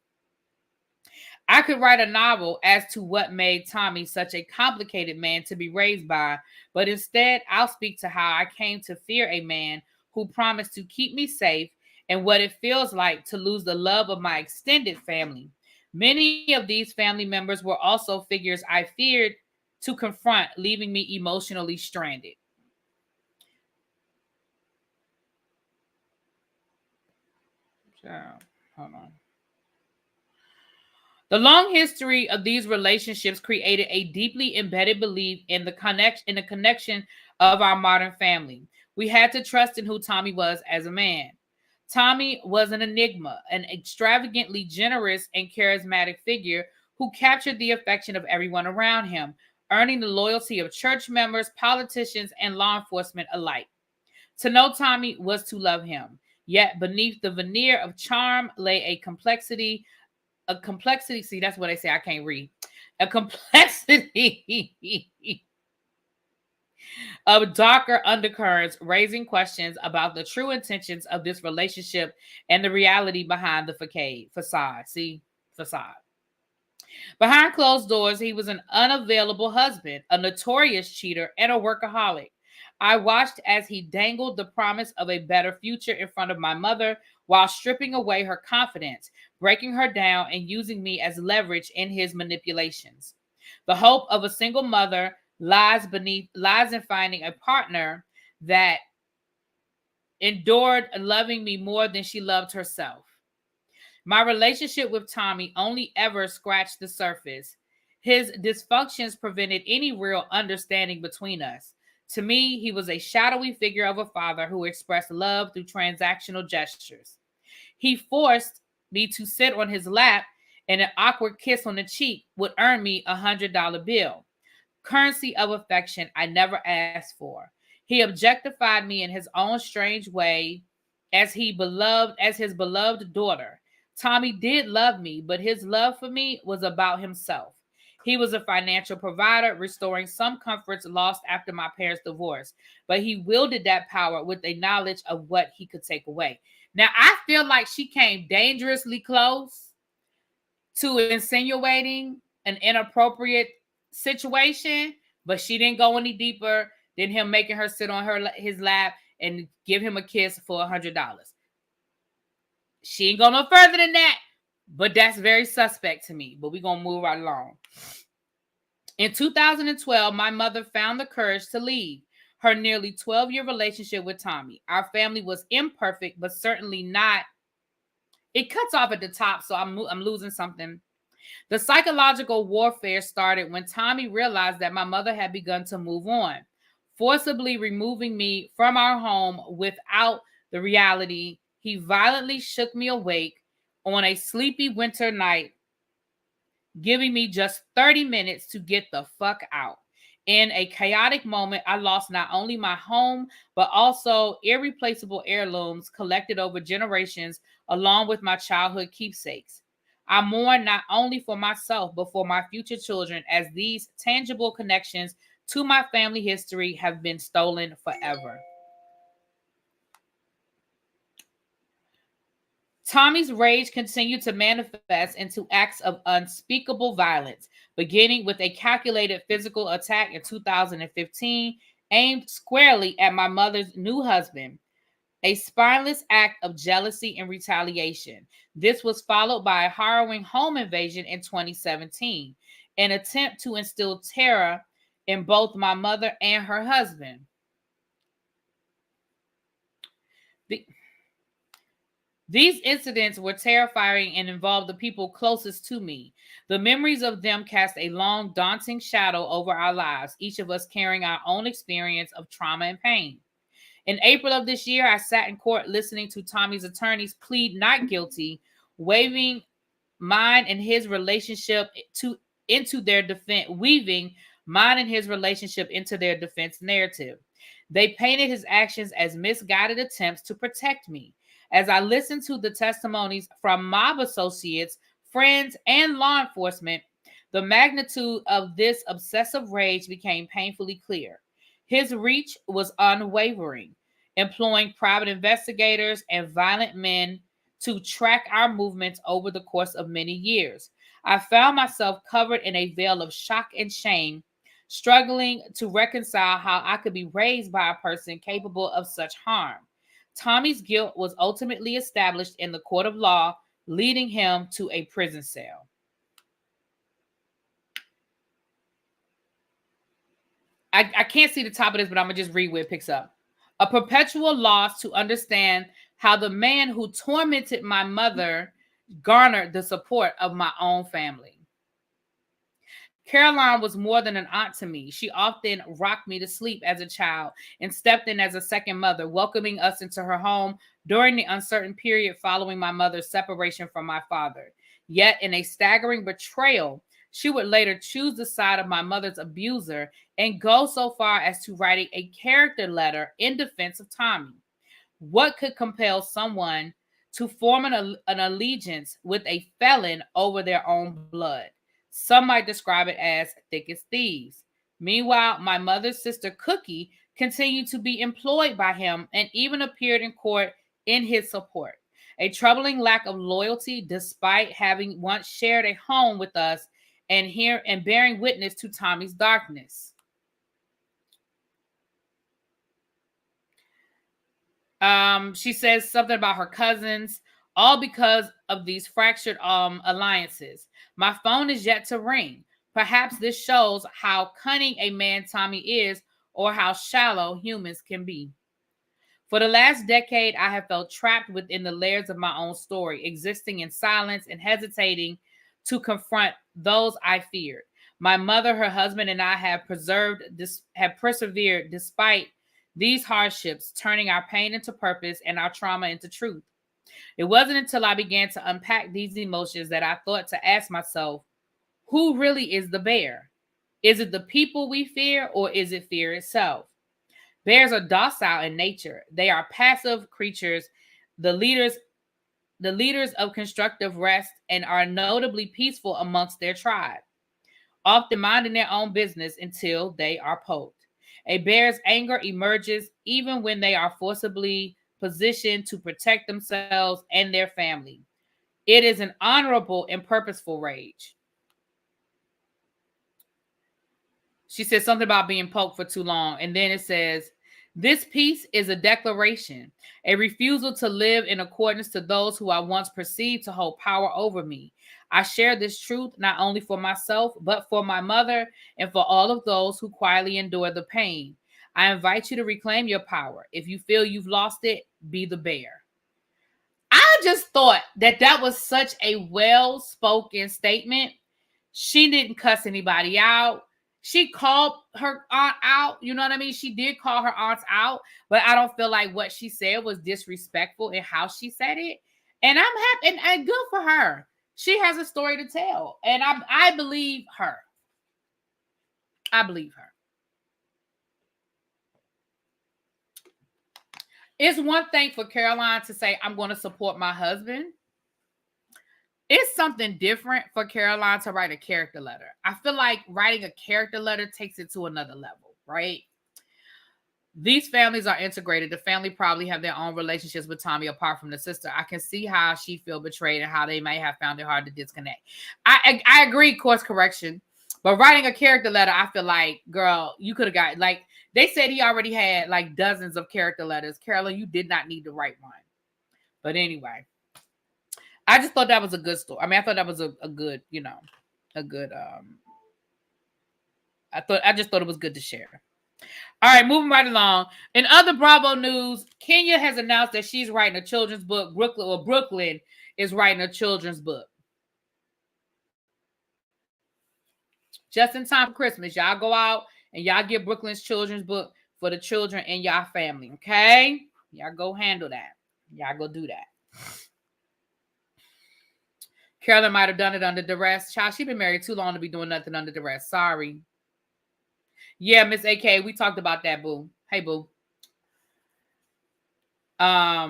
I could write a novel as to what made Tommy such a complicated man to be raised by, but instead I'll speak to how I came to fear a man who promised to keep me safe and what it feels like to lose the love of my extended family. Many of these family members were also figures I feared to confront, leaving me emotionally stranded. So, hold on. The long history of these relationships created a deeply embedded belief in the connection of our modern family. We had to trust in who Tommy was as a man. Tommy was an enigma, an extravagantly generous and charismatic figure who captured the affection of everyone around him, earning the loyalty of church members, politicians, and law enforcement alike. To know Tommy was to love him. Yet beneath the veneer of charm lay a complexity, see, that's what I say, I can't read. A complexity of darker undercurrents, raising questions about the true intentions of this relationship and the reality behind the facade. See, facade. Behind closed doors, he was an unavailable husband, a notorious cheater, and a workaholic. I watched as he dangled the promise of a better future in front of my mother while stripping away her confidence, breaking her down, and using me as leverage in his manipulations. The hope of a single mother lies in finding a partner that endured loving me more than she loved herself. My relationship with Tommy only ever scratched the surface. His dysfunctions prevented any real understanding between us. To me, he was a shadowy figure of a father who expressed love through transactional gestures. He forced me to sit on his lap, and an awkward kiss on the cheek would earn me a $100 bill. Currency of affection I never asked for. He objectified me in his own strange way as his beloved daughter. Tommy did love me, but his love for me was about himself. He was a financial provider, restoring some comforts lost after my parents' divorce, but he wielded that power with a knowledge of what he could take away. Now, I feel like she came dangerously close to insinuating an inappropriate situation, but she didn't go any deeper than him making her sit on his lap and give him a kiss for $100. She ain't go no further than that, but that's very suspect to me. But we're going to move right along. In 2012, my mother found the courage to leave her nearly 12-year relationship with Tommy. Our family was imperfect, but certainly not. It cuts off at the top, so I'm losing something. The psychological warfare started when Tommy realized that my mother had begun to move on, forcibly removing me from our home without the reality. He violently shook me awake on a sleepy winter night, giving me just 30 minutes to get the fuck out. In a chaotic moment, I lost not only my home, but also irreplaceable heirlooms collected over generations, along with my childhood keepsakes. I mourn not only for myself, but for my future children, as these tangible connections to my family history have been stolen forever. Tommy's rage continued to manifest into acts of unspeakable violence, beginning with a calculated physical attack in 2015 aimed squarely at my mother's new husband, a spineless act of jealousy and retaliation. This was followed by a harrowing home invasion in 2017, an attempt to instill terror in both my mother and her husband. These incidents were terrifying and involved the people closest to me. The memories of them cast a long, daunting shadow over our lives, each of us carrying our own experience of trauma and pain. In April of this year, I sat in court listening to Tommy's attorneys plead not guilty, weaving mine and his relationship into their defense narrative. They painted his actions as misguided attempts to protect me. As I listened to the testimonies from mob associates, friends, and law enforcement, the magnitude of this obsessive rage became painfully clear. His reach was unwavering, employing private investigators and violent men to track our movements over the course of many years. I found myself covered in a veil of shock and shame, struggling to reconcile how I could be raised by a person capable of such harm. Tommy's guilt was ultimately established in the court of law, leading him to a prison cell. I can't see the top of this, but I'm going to just read where it picks up. A perpetual loss to understand how the man who tormented my mother garnered the support of my own family. Caroline was more than an aunt to me. She often rocked me to sleep as a child and stepped in as a second mother, welcoming us into her home during the uncertain period following my mother's separation from my father. Yet, in a staggering betrayal, She would later choose the side of my mother's abuser and go so far as to writing a character letter in defense of Tommy. What could compel someone to form an allegiance with a felon over their own blood? Some might describe it as thick as thieves. Meanwhile, my mother's sister Cookie continued to be employed by him and even appeared in court in his support. A troubling lack of loyalty, despite having once shared a home with us and bearing witness to Tommy's darkness. She says something about her cousins, all because of these fractured alliances. My phone is yet to ring. Perhaps this shows how cunning a man Tommy is, or how shallow humans can be. For the last decade, I have felt trapped within the layers of my own story, existing in silence and hesitating to confront those I feared. My mother, her husband, and I have persevered despite these hardships, turning our pain into purpose and our trauma into truth. It wasn't until I began to unpack these emotions that I thought to ask myself, who really is the bear? Is it the people we fear, or is it fear itself? Bears are docile in nature. They are passive creatures, the leaders of constructive rest, and are notably peaceful amongst their tribe, often minding their own business until they are poked. A bear's anger emerges even when they are forcibly positioned to protect themselves and their family. It is an honorable and purposeful rage. She says something about being poked for too long. And then it says, this piece is a declaration, a refusal to live in accordance to those who I once perceived to hold power over me. I share this truth not only for myself, but for my mother and for all of those who quietly endure the pain. I invite you to reclaim your power. If you feel you've lost it, be the bear. I just thought that was such a well-spoken statement. She didn't cuss anybody out. She called her aunt out. You know what I mean? She did call her aunts out, but I don't feel like what she said was disrespectful in how she said it. And I'm happy and good for her. She has a story to tell. And I believe her. I believe her. It's one thing for Caroline to say, I'm going to support my husband. It's something different for Caroline to write a character letter. I feel like writing a character letter takes it to another level, right? These families are integrated. The family probably have their own relationships with Tommy apart from the sister. I can see how she feel betrayed and how they may have found it hard to disconnect. I agree, course correction. But writing a character letter, I feel like, girl, you could have got, like, they said he already had like dozens of character letters. Carolyn, you did not need to write one. But anyway, I just thought that was a good story. I mean, I thought that was a good, I just thought it was good to share. All right, moving right along. In other Bravo news, Kenya has announced that she's writing a children's book. Brooklyn is writing a children's book. Just in time for Christmas. Y'all go out and y'all get Brooklyn's children's book for the children in y'all family, okay? Y'all go handle that. Y'all go do that. Carolyn might have done it under duress. Child, she been married too long to be doing nothing under duress. Sorry. Yeah, Miss AK, we talked about that, boo. Hey, boo. I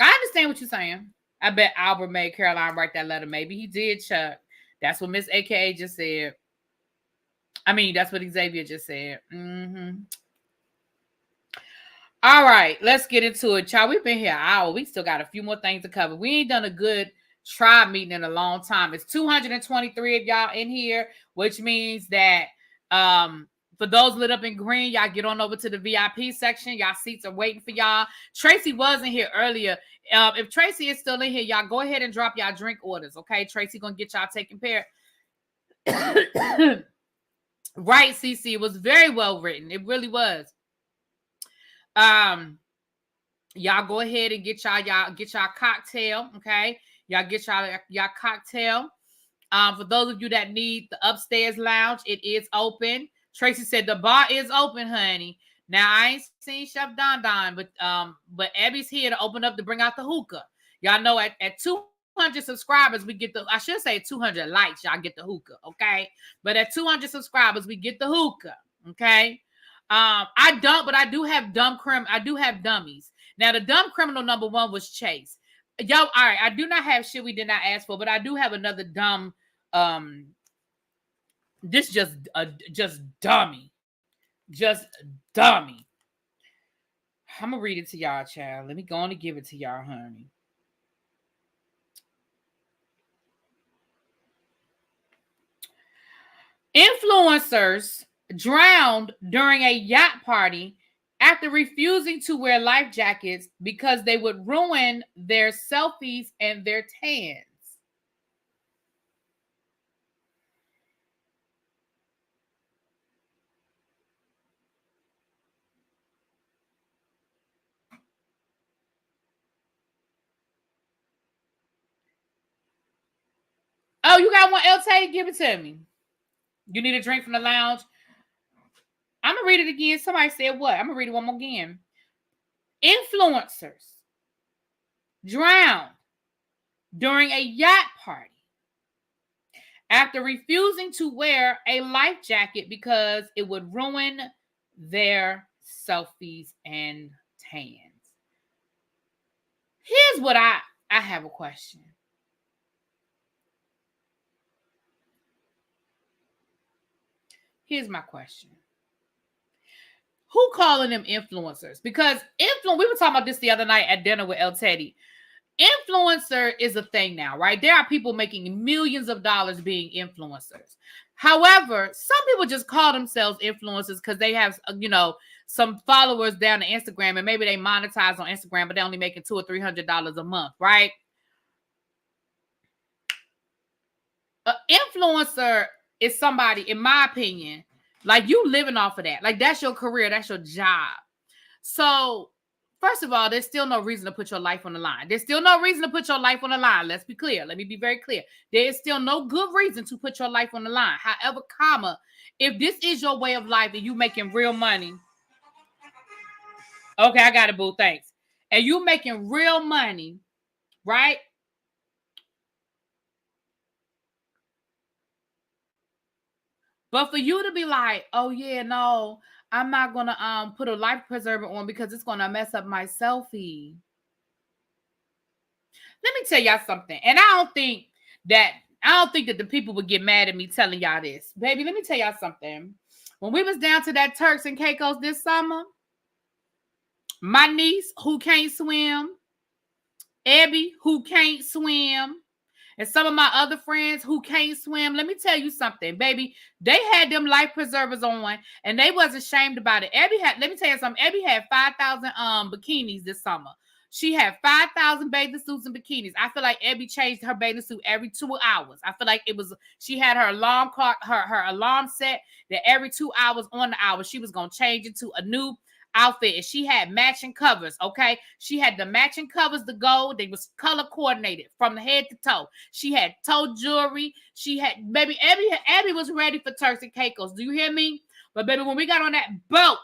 understand what you're saying. I bet Albert made Caroline write that letter. Maybe he did, Chuck. That's what Miss AK just said. I mean, that's what Xavier just said. Mm-hmm. All right, let's get into it, child. We've been here an hour. We still got a few more things to cover. We ain't done a good tribe meeting in a long time. It's 223 of y'all in here, which means that for those lit up in green, y'all get on over to the VIP section. Y'all seats are waiting for y'all. Tracy was in here earlier. If Tracy is still in here, y'all go ahead and drop y'all drink orders, okay? Tracy gonna get y'all taken care of. Right, CC. It was very well written. It really was. Y'all go ahead and get y'all cocktail, okay? Y'all get y'all cocktail. For those of you that need the upstairs lounge, it is open. Tracy said the bar is open, honey. Now I ain't seen Chef Don, but Abby's here to open up to bring out the hookah. Y'all know at 200 subscribers, we get I should say 200 likes, y'all get the hookah, okay? But at 200 subscribers, we get the hookah, okay? I do have dummies. Now, the dumb criminal number 1 was Chase. Yo, all right, I do not have shit we did not ask for, but I do have another dumb, this just dummy. Just dummy. I'm gonna read it to y'all, child. Let me go on and give it to y'all, honey. Influencers drowned during a yacht party after refusing to wear life jackets because they would ruin their selfies and their tans. Oh, you got one, LT? Give it to me. You need a drink from the lounge? I'm going to read it again. Somebody said what? I'm going to read it one more again. Influencers drowned during a yacht party after refusing to wear a life jacket because it would ruin their selfies and tans. Here's what I have a question. Here's my question. Who calling them influencers? Because we were talking about this the other night at dinner with El Teddy. Influencer is a thing now, right? There are people making millions of dollars being influencers. However, some people just call themselves influencers because they have, some followers down to Instagram, and maybe they monetize on Instagram, but they're only making $200 or $300 a month, right? An influencer is somebody, in my opinion, like you living off of that. Like that's your career, that's your job. So, first of all, there's still no reason to put your life on the line. There's still no reason to put your life on the line. Let's be clear. Let me be very clear. There is still no good reason to put your life on the line. However, if this is your way of life and you making real money. Okay, I got it, boo. Thanks. And you making real money, right? But for you to be like, oh yeah, no, I'm not gonna put a life preserver on because it's gonna mess up my selfie. Let me tell y'all something. And I don't think that the people would get mad at me telling y'all this. Baby, let me tell y'all something. When we was down to that Turks and Caicos this summer, my niece who can't swim, Abby who can't swim, and some of my other friends who can't swim, let me tell you something, baby. They had them life preservers on, and they wasn't ashamed about it. Let me tell you something. Abby had 5,000 bikinis this summer. She had 5,000 bathing suits and bikinis. I feel like Abby changed her bathing suit every 2 hours. I feel like she had her alarm clock, her alarm set that every 2 hours on the hour, she was going to change into a new outfit. And she had matching covers, okay? She had the matching covers to go. They was color coordinated from the head to toe. She had toe jewelry. She had, baby, Abby was ready for Turks and Caicos. Do you hear me? But baby, when we got on that boat,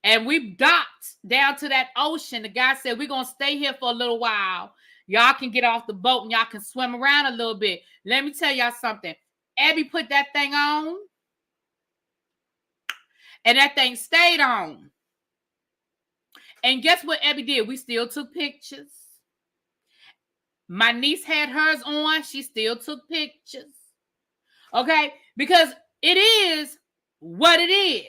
and we docked down to that ocean, the guy said, we're going to stay here for a little while. Y'all can get off the boat and y'all can swim around a little bit. Let me tell y'all something. Abby put that thing on, and that thing stayed on. And guess what Abby did? We still took pictures. My niece had hers on. She still took pictures. Okay? Because it is what it is.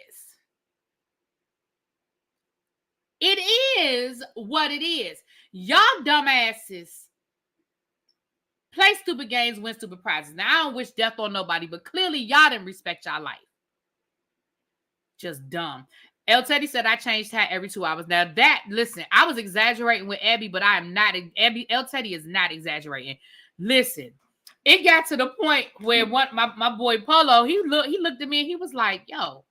It is what it is. Y'all dumbasses play stupid games, win stupid prizes. Now, I don't wish death on nobody, but clearly y'all didn't respect y'all life. Just dumb. El Teddy said I changed hat every 2 hours. Now listen, I was exaggerating with Abby, but I am not. El Teddy is not exaggerating. Listen, it got to the point where my boy Polo, he looked at me and he was like, yo,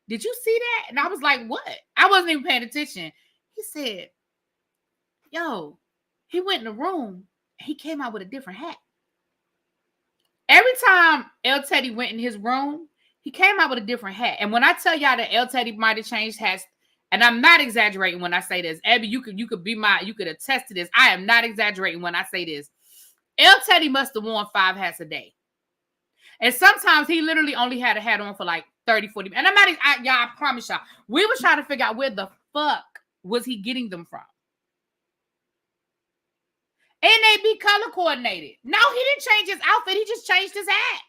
did you see that? And I was like, what? I wasn't even paying attention. He said, yo, he went in the room. He came out with a different hat. Every time El Teddy went in his room, he came out with a different hat. And when I tell y'all that El Teddy might have changed hats And I'm not exaggerating when I say this. Abby, you could attest to this. I am not exaggerating when I say this. El Teddy must have worn 5 hats a day. And sometimes he literally only had a hat on for like 30, 40 minutes. And I promise y'all, we were trying to figure out where the fuck was he getting them from. And they be color coordinated. No, he didn't change his outfit. He just changed his hat.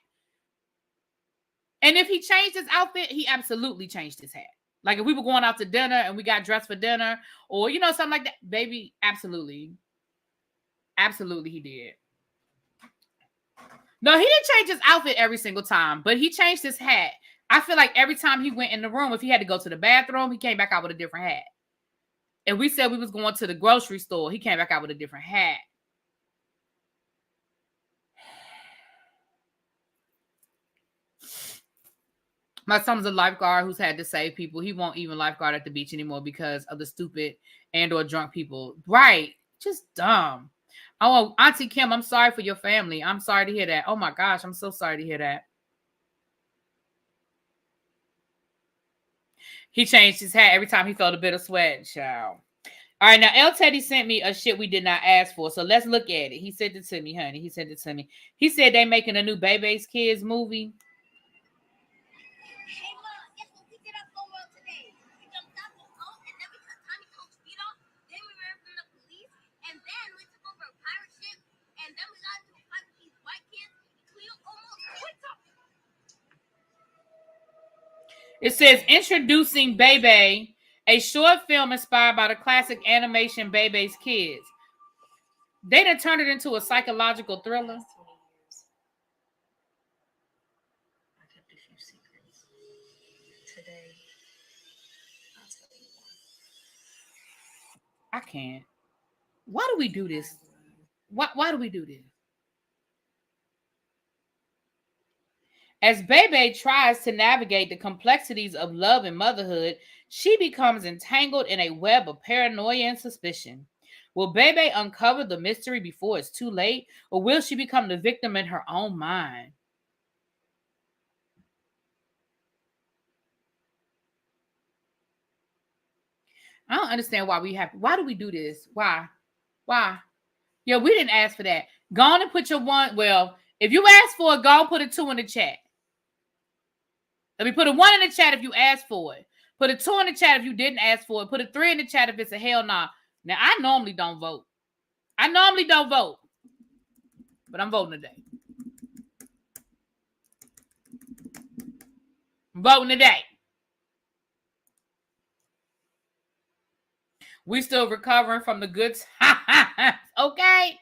And if he changed his outfit, he absolutely changed his hat. Like if we were going out to dinner and we got dressed for dinner or, you know, something like that, baby, absolutely. Absolutely he did. No, he didn't change his outfit every single time, but he changed his hat. I feel like every time he went in the room, if he had to go to the bathroom, he came back out with a different hat. And we said we was going to the grocery store, he came back out with a different hat. My son's a lifeguard who's had to save people. He won't even lifeguard at the beach anymore because of the stupid and or drunk people. Right. Just dumb. Oh, Auntie Kim, I'm sorry for your family. I'm sorry to hear that. Oh my gosh, I'm so sorry to hear that. He changed his hat every time he felt a bit of sweat, child. All right, now El Teddy sent me a shit we did not ask for, so let's look at it. He sent it to me, honey. He sent it to me. He said they making a new Bebe's Kids movie. Hey, Ma, guess what we did at Full World today? We jumped out the boat, and then we cut Tommy Coach's feet off. Then we ran from the police, and then we took over a pirate ship, and then we got into a fight with these white kids. We almost quit up. It says, introducing Bebe, a short film inspired by the classic animation Bebe's Kids. They done turned it into a psychological thriller. I can't. Why do we do this? Why do we do this? As Bebe tries to navigate the complexities of love and motherhood, she becomes entangled in a web of paranoia and suspicion. Will Bebe uncover the mystery before it's too late, or will she become the victim in her own mind? I don't understand why do we do this? Why? Yeah, we didn't ask for that. Go on and put your one. Well, if you asked for it, go and put a 2 in the chat. Let me put a 1 in the chat if you asked for it. Put a 2 in the chat if you didn't ask for it. Put a 3 in the chat if it's a hell nah. Now, I normally don't vote. But I'm voting today. I'm voting today. We still recovering from the good times. Okay?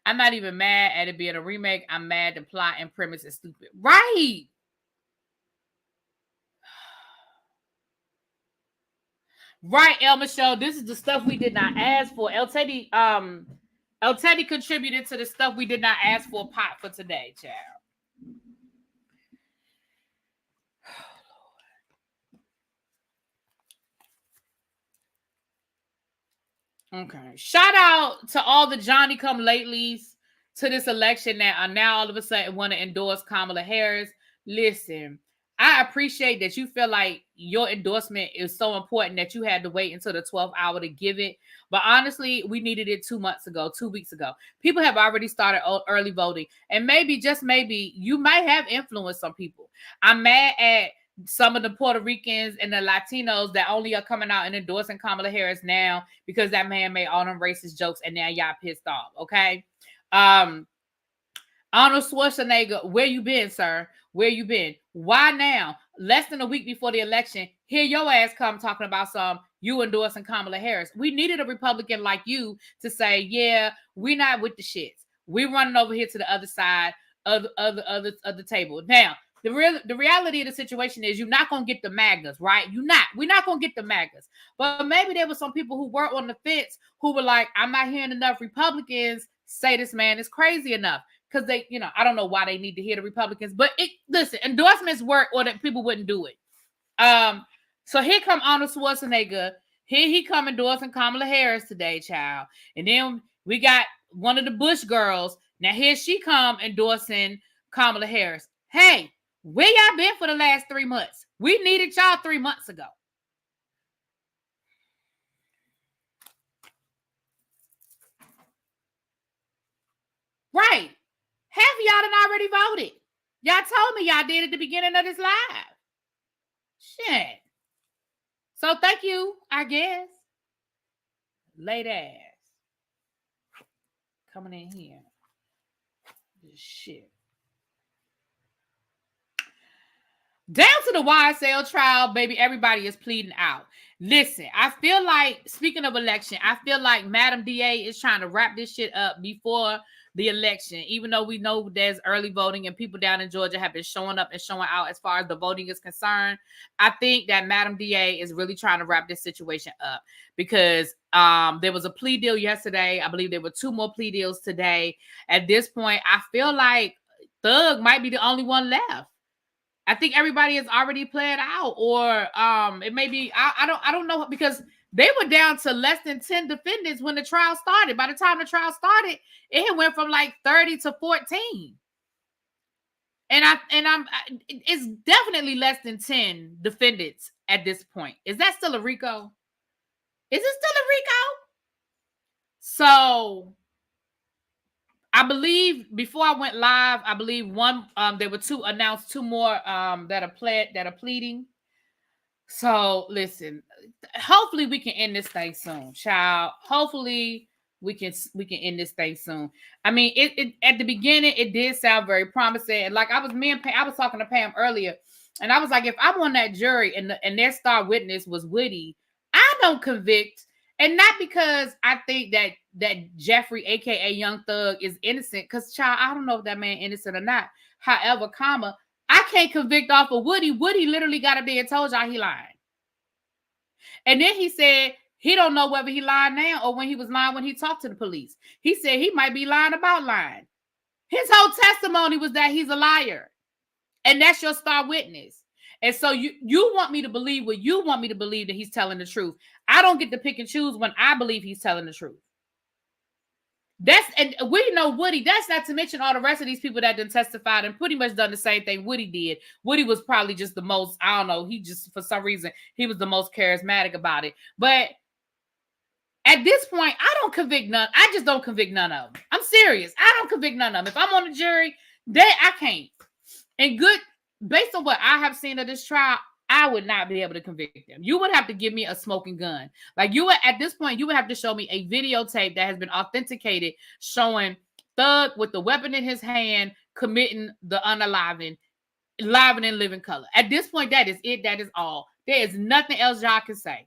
I'm not even mad at it being a remake. I'm mad the plot and premise is stupid. Right. Right, El Michelle. This is the stuff we did not ask for. El Teddy contributed to the stuff we did not ask for pot for today, child. Okay. Shout out to all the Johnny come latelys to this election that are now all of a sudden want to endorse Kamala Harris. Listen, I appreciate that you feel like your endorsement is so important that you had to wait until the 12th hour to give it. But honestly, we needed it 2 weeks ago. People have already started early voting. And maybe, just maybe, you might have influenced some people. I'm mad at some of the Puerto Ricans and the Latinos that only are coming out and endorsing Kamala Harris now because that man made all them racist jokes and now y'all pissed off, okay? Arnold Schwarzenegger, where you been, sir? Where you been? Why now? Less than a week before the election, here your ass come talking about you endorsing Kamala Harris. We needed a Republican like you to say, yeah, we're not with the shits. We're running over here to the other side of the table. Now, the reality of the situation is you're not going to get the MAGAs, right? We're not going to get the MAGAs. But maybe there were some people who were on the fence who were like, I'm not hearing enough Republicans say this man is crazy enough. Because they, I don't know why they need to hear the Republicans. But listen, endorsements work or that people wouldn't do it. So here come Arnold Schwarzenegger. Here he come endorsing Kamala Harris today, child. And then we got one of the Bush girls. Now here she come endorsing Kamala Harris. Hey, where y'all been for the last 3 months? We needed y'all 3 months ago. Right. Half of y'all done already voted. Y'all told me y'all did at the beginning of this live. Shit. So thank you, I guess. Late ass. Coming in here. Shit. Down to the YSL trial, baby. Everybody is pleading out. Listen, I feel like, speaking of election, I feel like Madam DA is trying to wrap this shit up before the election, even though we know there's early voting and people down in Georgia have been showing up and showing out as far as the voting is concerned. I think that Madam DA is really trying to wrap this situation up because there was a plea deal yesterday. I believe there were 2 more plea deals today. At this point, I feel like Thug might be the only one left. I think everybody has already played out, or it may be I don't know, because they were down to less than 10 defendants when the trial started. By the time the trial started, it had went from like 30 to 14. It's definitely less than 10 defendants at this point. Is that still a RICO? Is it still a RICO? So I believe before I went live, I believe there were 2 announced, 2 more that are pleading. So listen, hopefully we can end this thing soon, child. Hopefully we can end this thing soon. I mean, it at the beginning it did sound very promising. And like I was talking to Pam earlier, and I was like, if I'm on that jury and their star witness was Woody, I don't convict. And not because I think that Jeffrey, aka Young Thug, is innocent, because child, I don't know if that man innocent or not. However, I can't convict off of Woody. Woody literally got up there and told y'all he lied. And then he said he don't know whether he lied now or when he was lying when he talked to the police. He said he might be lying about lying. His whole testimony was that he's a liar. And that's your star witness. And so you want me to believe what you want me to believe, that he's telling the truth. I don't get to pick and choose when I believe he's telling the truth. And we know Woody. That's not to mention all the rest of these people that done testified and pretty much done the same thing Woody did. Woody was probably just the most, I don't know, he just, for some reason, he was the most charismatic about it. But at this point, I don't convict none. I just don't convict none of them. I'm serious. I don't convict none of them. If I'm on the jury, I can't. And based on what I have seen of this trial, I would not be able to convict them. You would have to give me a smoking gun. Like at this point, you would have to show me a videotape that has been authenticated showing Thug with the weapon in his hand committing the unaliving, live and in living color. At this point, that is it. That is all. There is nothing else y'all can say.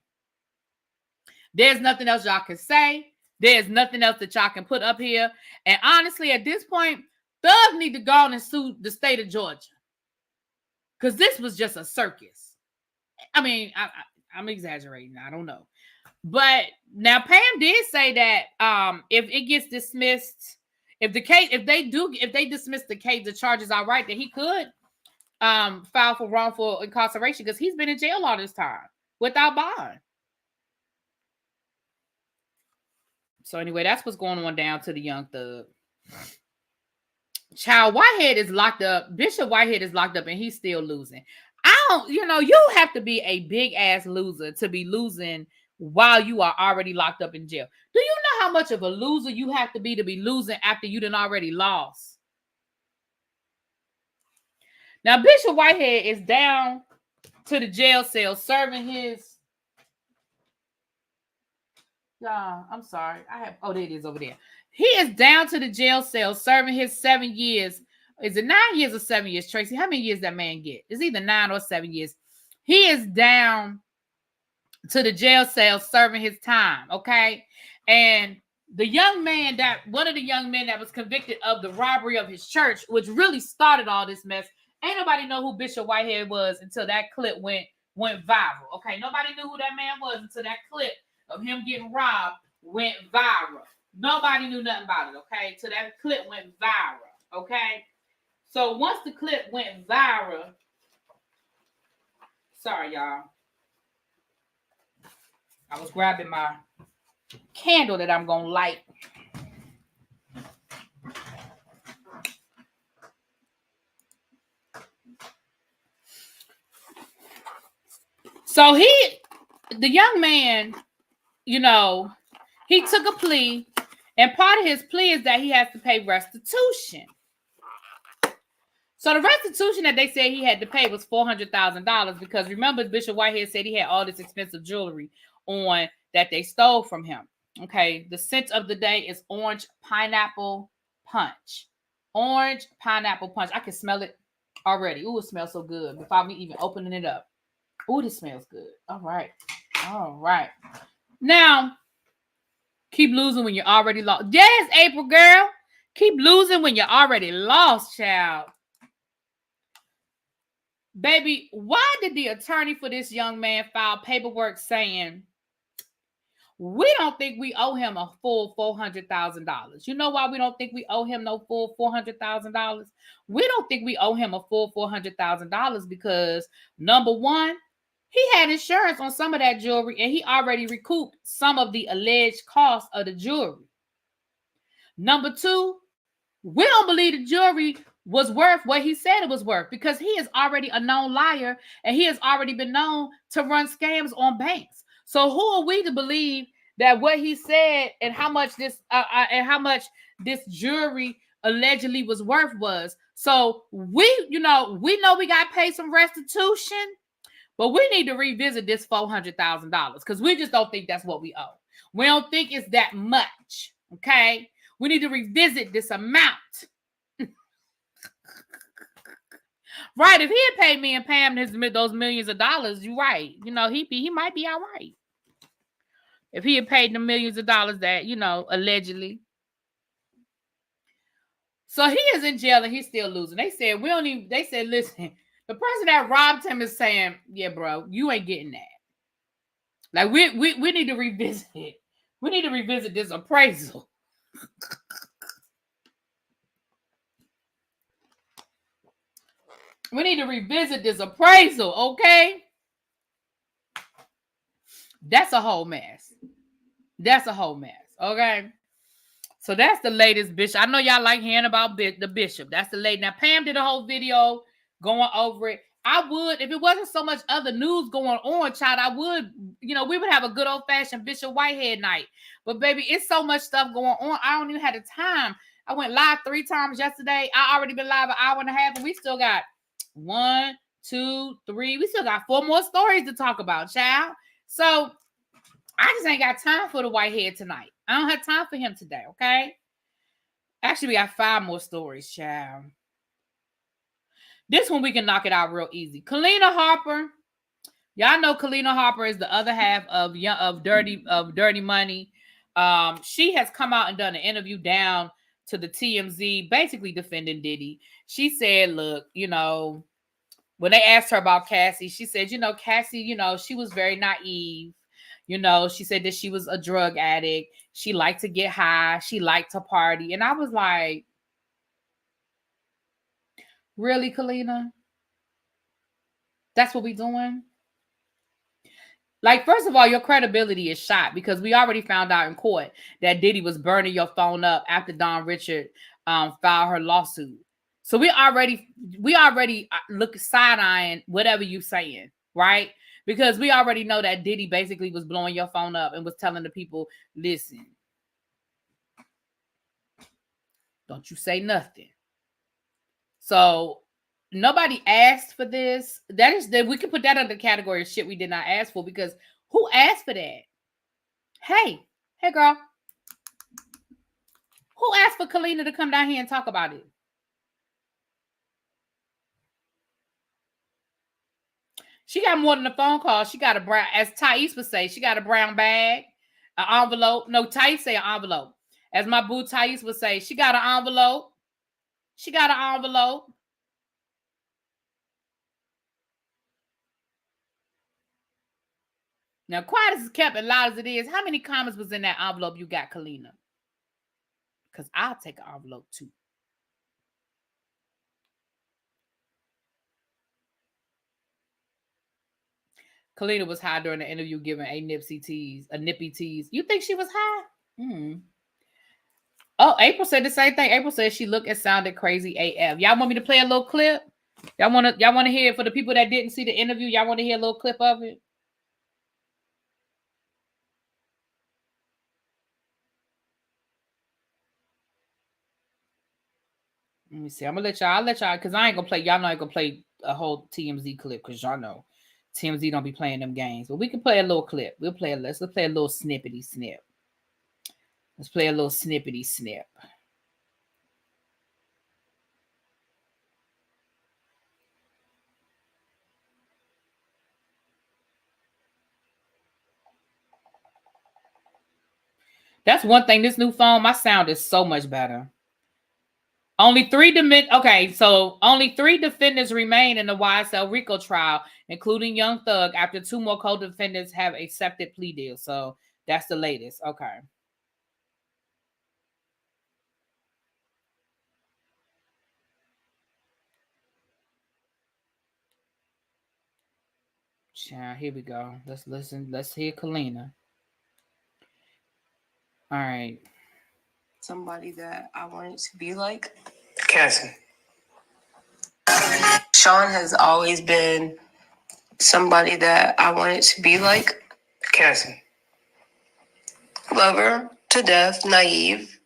There's nothing else y'all can say. There's nothing else that y'all can put up here. And honestly, at this point, Thug need to go on and sue the state of Georgia. Because this was just a circus. I mean, I'm exaggerating. I don't know. But now Pam did say that if it gets dismissed, if they dismiss the case, the charges are right, that he could file for wrongful incarceration because he's been in jail all this time without bond. So anyway, that's what's going on down to the Young Thug. Child, Whitehead is locked up. Bishop Whitehead is locked up and he's still losing. You have to be a big ass loser to be losing while you are already locked up in jail. Do you know how much of a loser you have to be losing after you done already lost? Now, Bishop Whitehead is down to the jail cell serving his... I'm sorry. there it is over there. He is down to the jail cell serving his 7 years. Is it 9 years or 7 years, Tracy? How many years that man get? It's either 9 or 7 years. He is down to the jail cell serving his time, okay? And one of the young men that was convicted of the robbery of his church, which really started all this mess, ain't nobody know who Bishop Whitehead was until that clip went viral, okay? Nobody knew who that man was until that clip of him getting robbed went viral. Nobody knew nothing about it, okay? So that clip went viral, okay? So once the clip went viral, sorry, y'all. I was grabbing my candle that I'm going to light. So the young man, he took a plea And part of his plea is that he has to pay restitution. So the restitution that they said he had to pay was $400,000 because remember Bishop Whitehead said he had all this expensive jewelry on that they stole from him. Okay, the scent of the day is orange pineapple punch. Orange pineapple punch. I can smell it already. Ooh, it smells so good without me even opening it up. Ooh, this smells good. All right. All right. Now, keep losing when you're already lost. Yes, April girl. Keep losing when you're already lost, child. Baby, why did the attorney for this young man file paperwork saying we don't think we owe him a full $400,000? You know why we don't think we owe him no full $400,000? We don't think we owe him a full $400,000 because number one, he had insurance on some of that jewelry and he already recouped some of the alleged cost of the jewelry. Number two, we don't believe the jewelry was worth what he said it was worth because he is already a known liar and he has already been known to run scams on banks. So who are we to believe that what he said and how much this jewelry allegedly was worth was? So we know we got to pay some restitution, but we need to revisit this $400,000 because we just don't think that's what we owe. We don't think it's that much. Okay, we need to revisit this amount. Right, if he had paid me and Pam those millions of dollars, you're right. He might be all right. If he had paid the millions of dollars that, allegedly. So he is in jail and he's still losing. They said, listen, the person that robbed him is saying, yeah, bro, you ain't getting that. Like, we need to revisit it. We need to revisit this appraisal. We need to revisit this appraisal, okay? That's a whole mess. That's a whole mess, okay? So that's the latest bishop. I know y'all like hearing about the bishop. That's the latest. Now, Pam did a whole video going over it. I would, if it wasn't so much other news going on, child, I would, we would have a good old-fashioned Bishop Whitehead night. But, baby, it's so much stuff going on. I don't even have the time. I went live 3 times yesterday. I already been live an hour and a half, and we still got 1, 2, 3. We still got 4 more stories to talk about, child. So I just ain't got time for the Whitehead tonight. I don't have time for him today, okay? Actually, we got 5 more stories, child. This one we can knock it out real easy. Kina Harper. Y'all know Kina Harper is the other half of Dirty Money. She has come out and done an interview down to the TMZ, basically defending Diddy. She said, look, when they asked her about Cassie, she said, Cassie, she was very naive. She said that she was a drug addict. She liked to get high. She liked to party. And I was like, really, Kina? That's what we doing? Like, first of all, your credibility is shot because we already found out in court that Diddy was burning your phone up after Don Richard filed her lawsuit. So we already look side-eyeing whatever you saying, right? Because we already know that Diddy basically was blowing your phone up and was telling the people, listen, don't you say nothing. So nobody asked for this. We can put that under the category of shit we did not ask for because who asked for that? Hey girl. Who asked for Kina to come down here and talk about it? She got more than a phone call. She got a brown, as Thais would say, she got a brown bag, an envelope. No, Thais say an envelope. As my boo Thais would say, she got an envelope. She got an envelope. Now, quiet as it's kept and loud as it is, how many comments was in that envelope you got, Kina? Because I'll take an envelope too. Kina was high during the interview giving a nippy tease. You think she was high? Oh, April said the same thing. April said she looked and sounded crazy AF. Y'all want me to play a little clip? Y'all want to hear it for the people that didn't see the interview? Y'all want to hear a little clip of it? Let me see. I'll let y'all, because I ain't gonna play. Y'all know I ain't gonna play a whole TMZ clip, because y'all know TMZ don't be playing them games. But we can play a little clip. Let's play a little snippety snip. Let's play a little snippety snip. That's one thing. This new phone, my sound is so much better. Only three defendants remain in the YSL RICO trial, including Young Thug, after two more co-defendants have accepted plea deals. So that's the latest. Okay. Yeah, here we go. Let's listen. Let's hear Kalina. All right. Somebody that I wanted to be like. Cassie. Sean has always been somebody that I wanted to be like. Cassie. Lover to death, naive,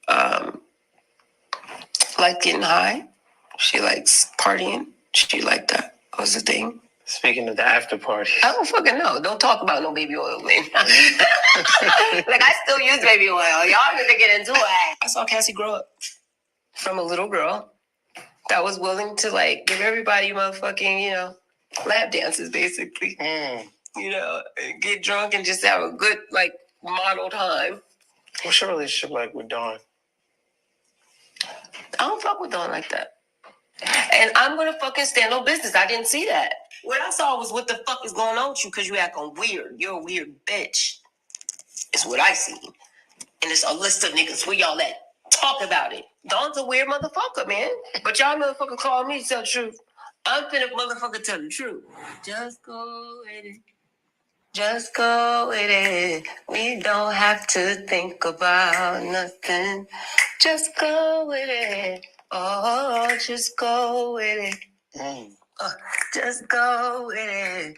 like getting high. She likes partying. She liked that. Was the thing. Speaking of the after party. I don't fucking know. Don't talk about no baby oil, man. Like, I still use baby oil. Y'all need to get into it. I saw Cassie grow up from a little girl that was willing to, like, give everybody motherfucking, lap dances, basically. Get drunk and just have a good, like, model time. What's your relationship like with Dawn? I don't fuck with Dawn like that. And I'm going to fucking stand on business. I didn't see that. What I saw was what the fuck is going on with you because you acting weird. You're a weird bitch. It's what I see. And it's a list of niggas where y'all at. Talk about it. Dawn's a weird motherfucker, man. But y'all motherfucker call me to tell the truth. I'm finna motherfucker tell the truth. Just go with it. Just go with it. We don't have to think about nothing. Just go with it. Oh, just go with it. Just go with it.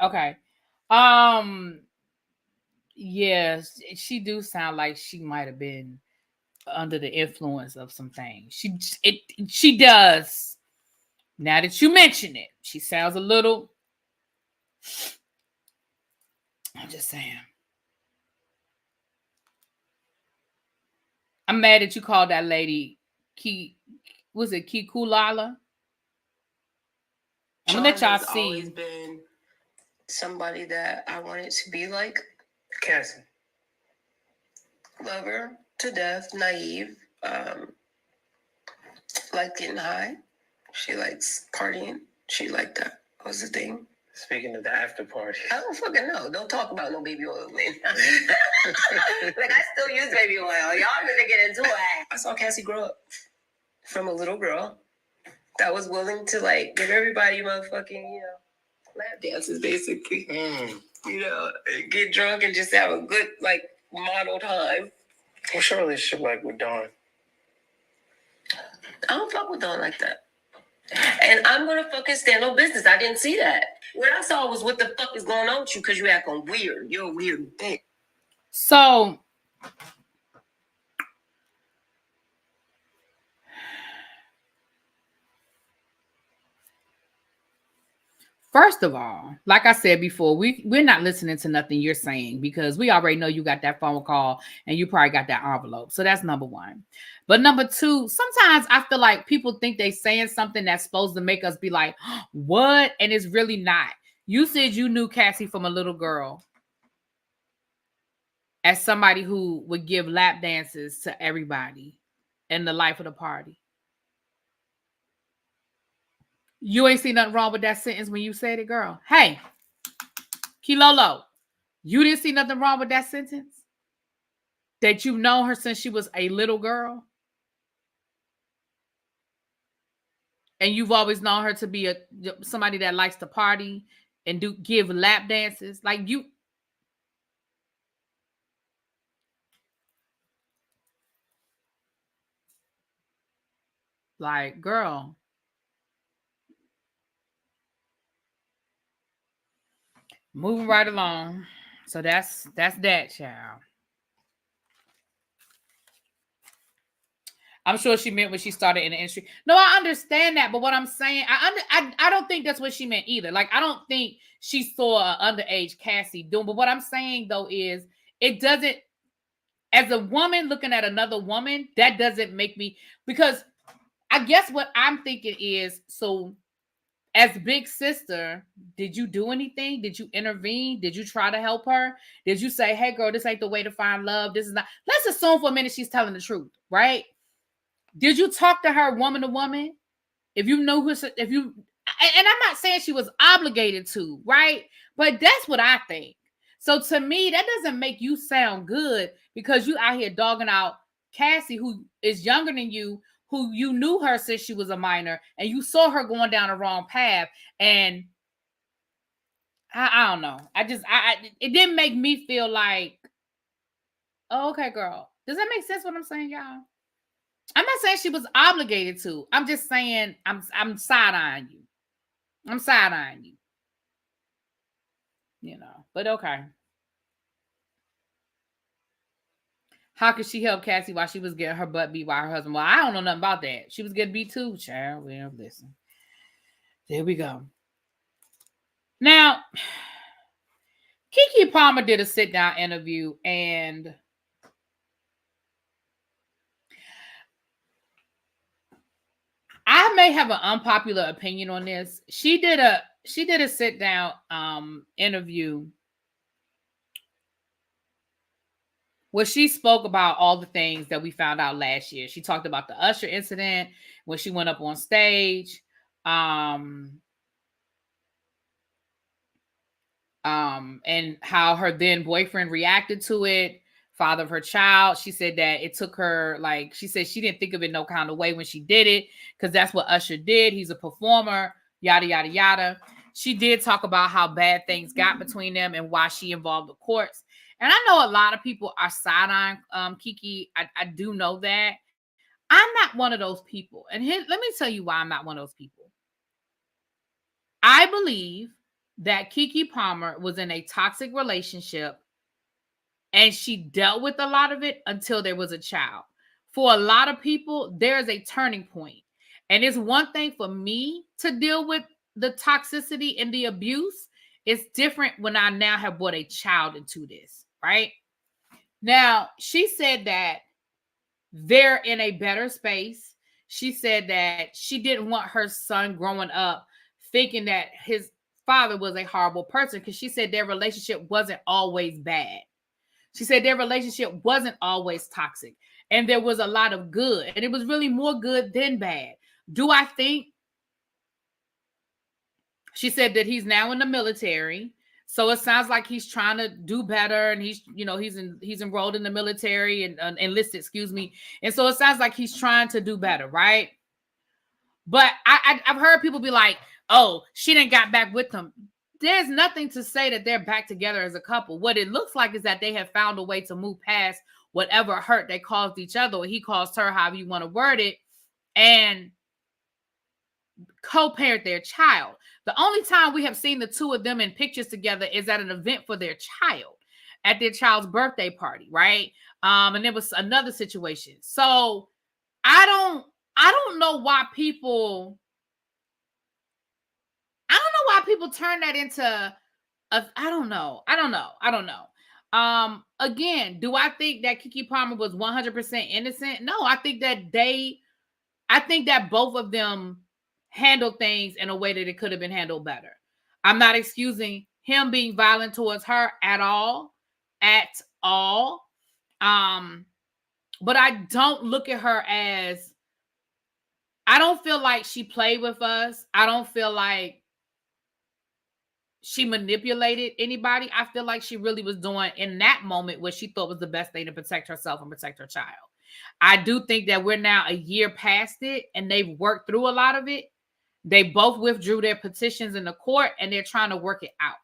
Okay. Yes, she do sound like she might have been under the influence of some things. She does. Now that you mention it, she sounds a little. I'm just saying. I'm mad that you called that lady Kikulala? I'm gonna let y'all see. Always been somebody that I wanted to be like. Cassie. Lover to death, naive, like getting high. She likes partying. She liked that. Was the thing. Speaking of the after party. I don't fucking know. Don't talk about no baby oil, man. Like, I still use baby oil. Y'all need to get into it. I saw Cassie grow up from a little girl that was willing to, like, give everybody motherfucking, lap dances, basically. Get drunk and just have a good, like, model time. What's your relationship like with Dawn? I don't fuck with Dawn like that. And I'm going to fucking stand on business. I didn't see that. What I saw was what the fuck is going on with you because you acting weird. You're a weird bitch. So, first of all, like I said before, we're not listening to nothing you're saying because we already know you got that phone call and you probably got that envelope. So that's number one. But number two, sometimes I feel like people think they saying something that's supposed to make us be like, what? And it's really not. You said you knew Cassie from a little girl as somebody who would give lap dances to everybody in the life of the party. You ain't see nothing wrong with that sentence when you said it, girl. Hey, Kilolo, you didn't see nothing wrong with that sentence? That you've known her since she was a little girl? And you've always known her to be somebody that likes to party and give lap dances? Like, you... Like, girl... Moving right along. So that's that, child. I'm sure she meant when she started in the industry. No, I understand that, but what I'm saying, I don't think that's what she meant either. Like, I don't think she saw an underage Cassie doing. But what I'm saying though is, it doesn't. As a woman looking at another woman, that doesn't make me, because I guess what I'm thinking is, so as big sister, did you do anything? Did you intervene? Did you try to help her? Did you say, hey girl, this ain't the way to find love? This is not. Let's assume for a minute she's telling the truth, right? Did you talk to her woman to woman? If you know who, if you, and I'm not saying she was obligated to, right? But that's what I think. So to me, that doesn't make you sound good because you out here dogging out Cassie, who is younger than you, who you knew her since she was a minor, and you saw her going down the wrong path. And I don't know. It didn't make me feel like, oh, okay, girl. Does that make sense what I'm saying, y'all? I'm not saying she was obligated to. I'm just saying I'm side-eyeing you. I'm side-eyeing you. You know, but okay. How could she help Cassie while she was getting her butt beat by her husband? Well, I don't know nothing about that. She was getting beat too, child. Well, listen. There we go. Now, Kiki Palmer did a sit-down interview, and I may have an unpopular opinion on this. She did a sit-down interview where she spoke about all the things that we found out last year. She talked about the Usher incident when she went up on stage, and how her then boyfriend reacted to it, father of her child. She said that it took her, like, she said she didn't think of it no kind of way when she did it, because that's what Usher did. He's a performer, yada, yada, yada. She did talk about how bad things got between them and why she involved the courts. And I know a lot of people are side-eyeing Kiki. I do know that. I'm not one of those people. And let me tell you why I'm not one of those people. I believe that Kiki Palmer was in a toxic relationship and she dealt with a lot of it until there was a child. For a lot of people, there's a turning point. And it's one thing for me to deal with the toxicity and the abuse. It's different when I now have brought a child into this, right? Now, she said that they're in a better space. She said that she didn't want her son growing up thinking that his father was a horrible person, because she said their relationship wasn't always bad. She said their relationship wasn't always toxic, and there was a lot of good, and it was really more good than bad. Do I think? She said that he's now in the military, so it sounds like he's trying to do better, and he's enrolled in the military and enlisted, excuse me, and so it sounds like he's trying to do better, right? But I've heard people be like, oh, she didn't got back with him. There's nothing to say that they're back together as a couple. What it looks like is that they have found a way to move past whatever hurt they caused each other, or he caused her, however you want to word it, and co-parent their child. The only time we have seen the two of them in pictures together is at an event for their child, at their child's birthday party, right? And there was another situation. So I don't know why people turn that into I don't know. Again, do I think that Kiki Palmer was 100% innocent? No, I think that both of them handled things in a way that it could have been handled better. I'm not excusing him being violent towards her at all. But I don't look at her as, I don't feel like she played with us. I don't feel like she manipulated anybody. I feel like she really was doing in that moment what she thought was the best thing to protect herself and protect her child. I do think that we're now a year past it and they've worked through a lot of it. They both withdrew their petitions in the court and they're trying to work it out.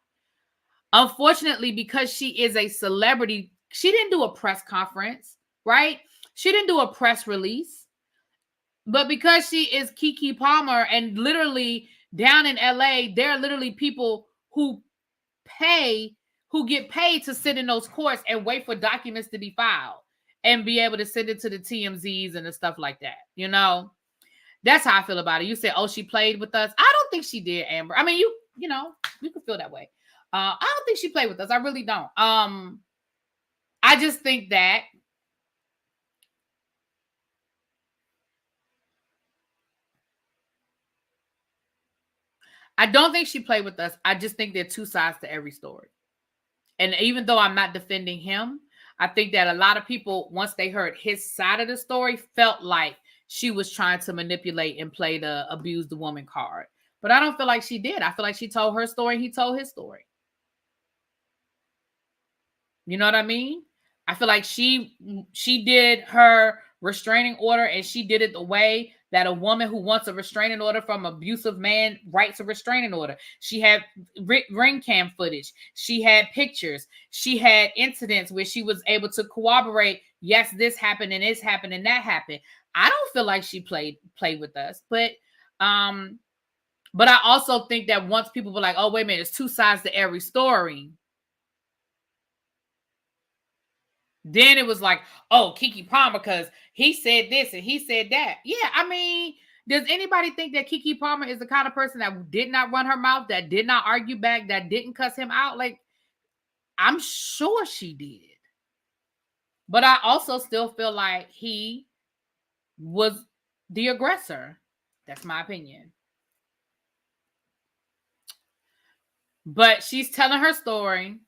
Unfortunately, because she is a celebrity, she didn't do a press conference, right? She didn't do a press release. But because she is Kiki Palmer, and literally down in LA, there are literally people who get paid to sit in those courts and wait for documents to be filed. and be able to send it to the TMZs and the stuff like that. You know, that's how I feel about it. You said, oh, she played with us. I don't think she did, Amber. I mean, you know, you can feel that way. I don't think she played with us. I really don't. I just think that I don't think she played with us. I just think there are two sides to every story. And even though I'm not defending him, I think that a lot of people, once they heard his side of the story, felt like she was trying to manipulate and play the abuse the woman card. But I don't feel like she did. I feel like she told her story and he told his story. You know what I mean? I feel like she did her restraining order and she did it the way that a woman who wants a restraining order from an abusive man writes a restraining order. She had ring cam footage. She had pictures. She had incidents where she was able to corroborate, yes, this happened and this happened and that happened. I don't feel like she played with us, but I also think that once people were like, oh, wait a minute, there's two sides to every story. Then it was like, oh, Kiki Palmer, because he said this and he said that. Yeah, I mean, does anybody think that Kiki Palmer is the kind of person that did not run her mouth, that did not argue back, that didn't cuss him out? Like, I'm sure she did. But I also still feel like he was the aggressor. That's my opinion. But she's telling her story.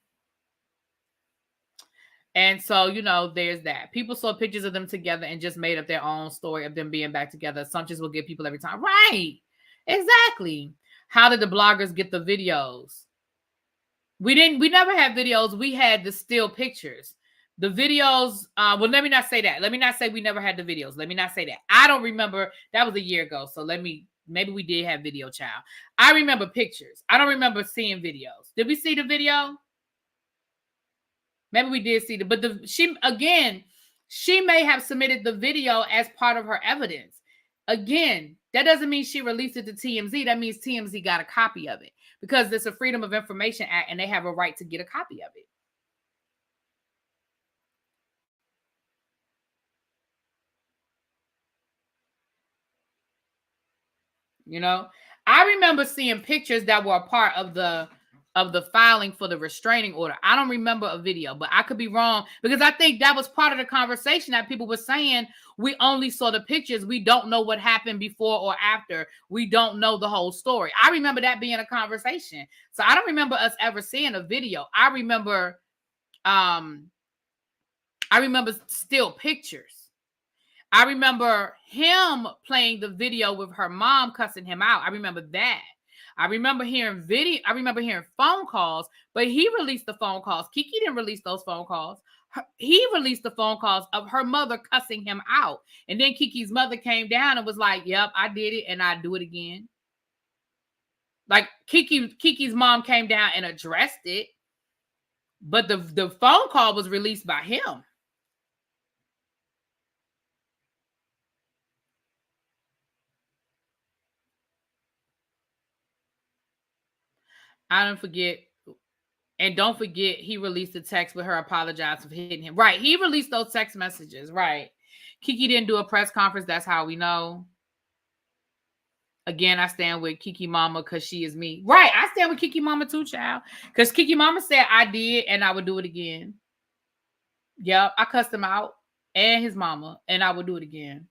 And so, you know, there's that. People saw pictures of them together and just made up their own story of them being back together. Assumptions will get people every time. Right. Exactly. How did the bloggers get the videos? We never had videos. We had the still pictures. The videos, well, let me not say that. Let me not say we never had the videos. Let me not say that. I don't remember. That was a year ago. So maybe we did have video, child. I remember pictures. I don't remember seeing videos. Did we see the video? Maybe we did see it, but she may have submitted the video as part of her evidence. Again, that doesn't mean she released it to TMZ. That means TMZ got a copy of it because it's a Freedom of Information Act and they have a right to get a copy of it. You know, I remember seeing pictures that were a part of the filing for the restraining order. I don't remember a video, but I could be wrong because I think that was part of the conversation that people were saying. We only saw the pictures. We don't know what happened before or after. We don't know the whole story. I remember that being a conversation. So I don't remember us ever seeing a video. I remember still pictures. I remember him playing the video with her mom cussing him out. I remember that. I remember hearing phone calls, but he released the phone calls. Kiki didn't release those phone calls. He released the phone calls of her mother cussing him out. And then Kiki's mother came down and was like, yep, I did it and I do it again. Like Kiki's mom came down and addressed it, but the phone call was released by him. I don't forget. And don't forget, he released a text with her apologizing for hitting him. Right. He released those text messages. Right. Kiki didn't do a press conference. That's how we know. Again, I stand with Kiki Mama because she is me. Right. I stand with Kiki Mama too, child. Because Kiki Mama said I did and I would do it again. Yep. I cussed him out and his mama and I would do it again.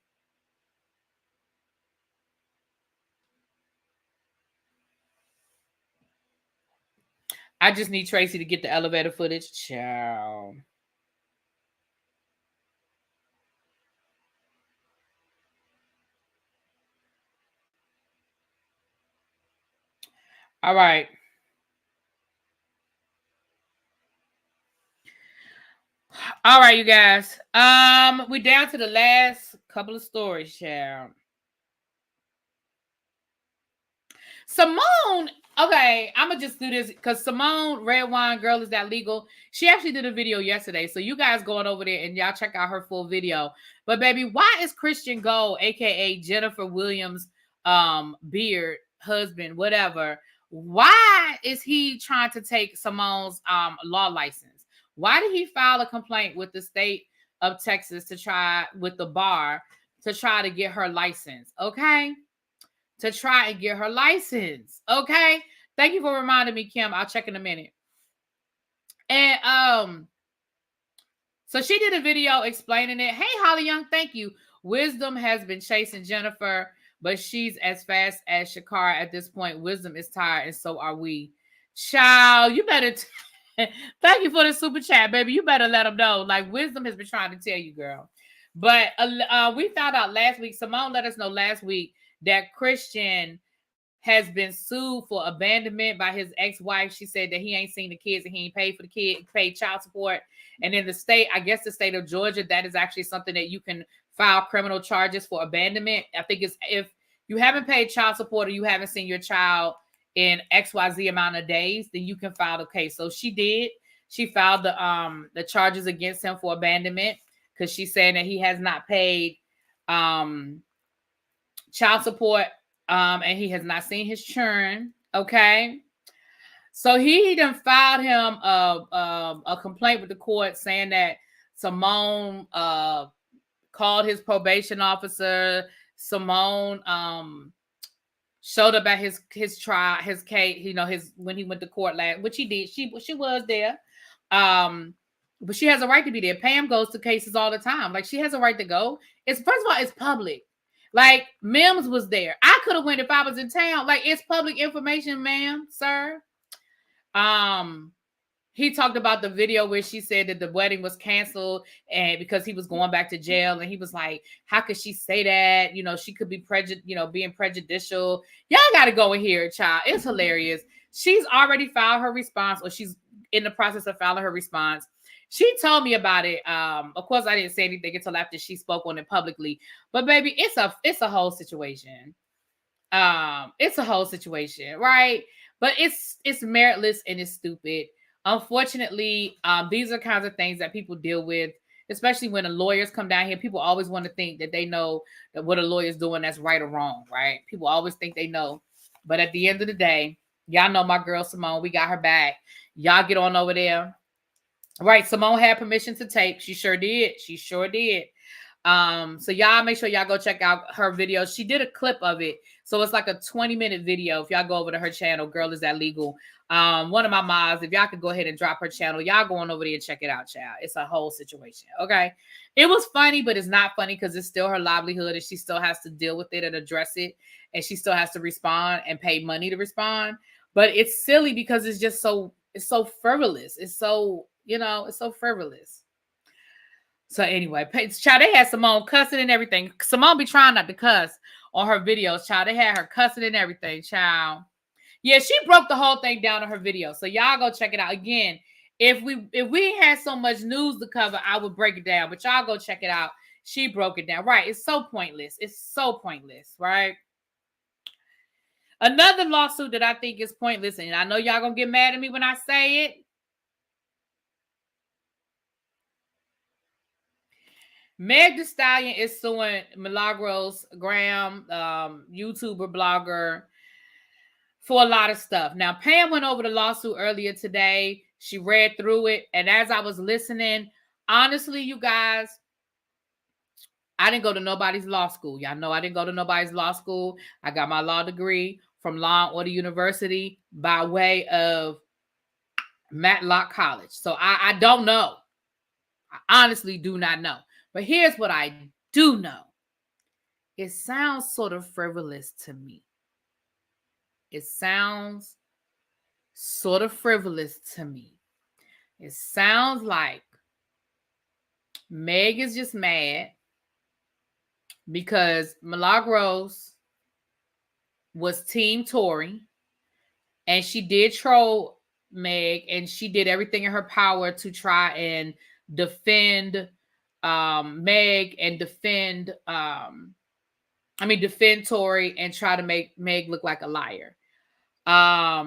I just need Tracy to get the elevator footage. Ciao. All right. All right, you guys. We're down to the last couple of stories, child. Simone, okay, I'm gonna just do this because Simone, Red Wine Girl, Is That Legal? She actually did a video yesterday, so you guys going over there and y'all check out her full video. But baby, why is Christian Gold, aka Jennifer Williams, Beard husband, whatever? Why is he trying to take Simone's law license? Why did he file a complaint with the state of Texas to try with the bar to try to get her license. Okay. To try and get her license. Okay. Thank you for reminding me, Kim. I'll check in a minute. And so she did a video explaining it. Hey, Holly Young, thank you. Wisdom has been chasing Jennifer, but she's as fast as Shakara at this point. Wisdom is tired, and so are we. Child, you better thank you for the super chat, baby. You better let them know. Like, Wisdom has been trying to tell you, girl. But we found out last week, Simone let us know last week that Christian has been sued for abandonment by his ex-wife. She said that he ain't seen the kids and he ain't paid for the kid, paid child support. And in the state, I guess the state of Georgia, that is actually something that you can file criminal charges for abandonment. I think it's if you haven't paid child support or you haven't seen your child in XYZ amount of days, then you can file the case. So she did. She filed the charges against him for abandonment because she's saying that he has not paid child support. And he has not seen his children. Okay. So he done filed him a complaint with the court saying that Simone called his probation officer. Simone showed up at his trial, his case, you know, when he went to court last, which he did. She was there. But she has a right to be there. Pam goes to cases all the time. Like, she has a right to go. It's first of all, it's public. Like, Mims was there. I could have went if I was in town. Like, it's public information, ma'am, sir. He talked about the video where she said that the wedding was canceled and because he was going back to jail, and he was like, how could she say that? You know, she could be being prejudicial. Y'all got to go in here, child. It's hilarious. She's already filed her response, or she's in the process of filing her response. She told me about it. Of course, I didn't say anything until after she spoke on it publicly. But baby, it's a whole situation. It's a whole situation, right? But it's meritless and it's stupid. Unfortunately, these are kinds of things that people deal with, especially when the lawyers come down here. People always want to think that they know that what a lawyer's doing that's right or wrong, right? People always think they know. But at the end of the day, y'all know my girl Simone. We got her back. Y'all get on over there. Right, Simone had permission to tape. She sure did. She sure did. So y'all make sure y'all go check out her video. She did a clip of it. So it's like a 20-minute video. If y'all go over to her channel, Girl Is That Legal? One of my moms, if y'all could go ahead and drop her channel, y'all go on over there and check it out, child. It's a whole situation. Okay. It was funny, but it's not funny because it's still her livelihood and she still has to deal with it and address it. And she still has to respond and pay money to respond. But it's silly because it's just it's so frivolous. It's so, it's so frivolous. So anyway, child, they had Simone cussing and everything. Simone be trying not to cuss on her videos, child. They had her cussing and everything, child. Yeah, she broke the whole thing down on her video. So y'all go check it out. Again, if we had so much news to cover, I would break it down. But y'all go check it out. She broke it down. Right. It's so pointless. It's so pointless, right? Another lawsuit that I think is pointless, and I know y'all gonna get mad at me when I say it. Meg Thee Stallion is suing Milagros Graham, YouTuber, blogger, for a lot of stuff. Now, Pam went over the lawsuit earlier today. She read through it. And as I was listening, honestly, you guys, I didn't go to nobody's law school. Y'all know I didn't go to nobody's law school. I got my law degree from Law and Order University by way of Matlock College. So I don't know. I honestly do not know. But here's what I do know. It sounds sort of frivolous to me. It sounds sort of frivolous to me. It sounds like Meg is just mad because Milagros was Team Tory and she did troll Meg and she did everything in her power to try and defend Meg and defend Tory and try to make Meg look like a liar. I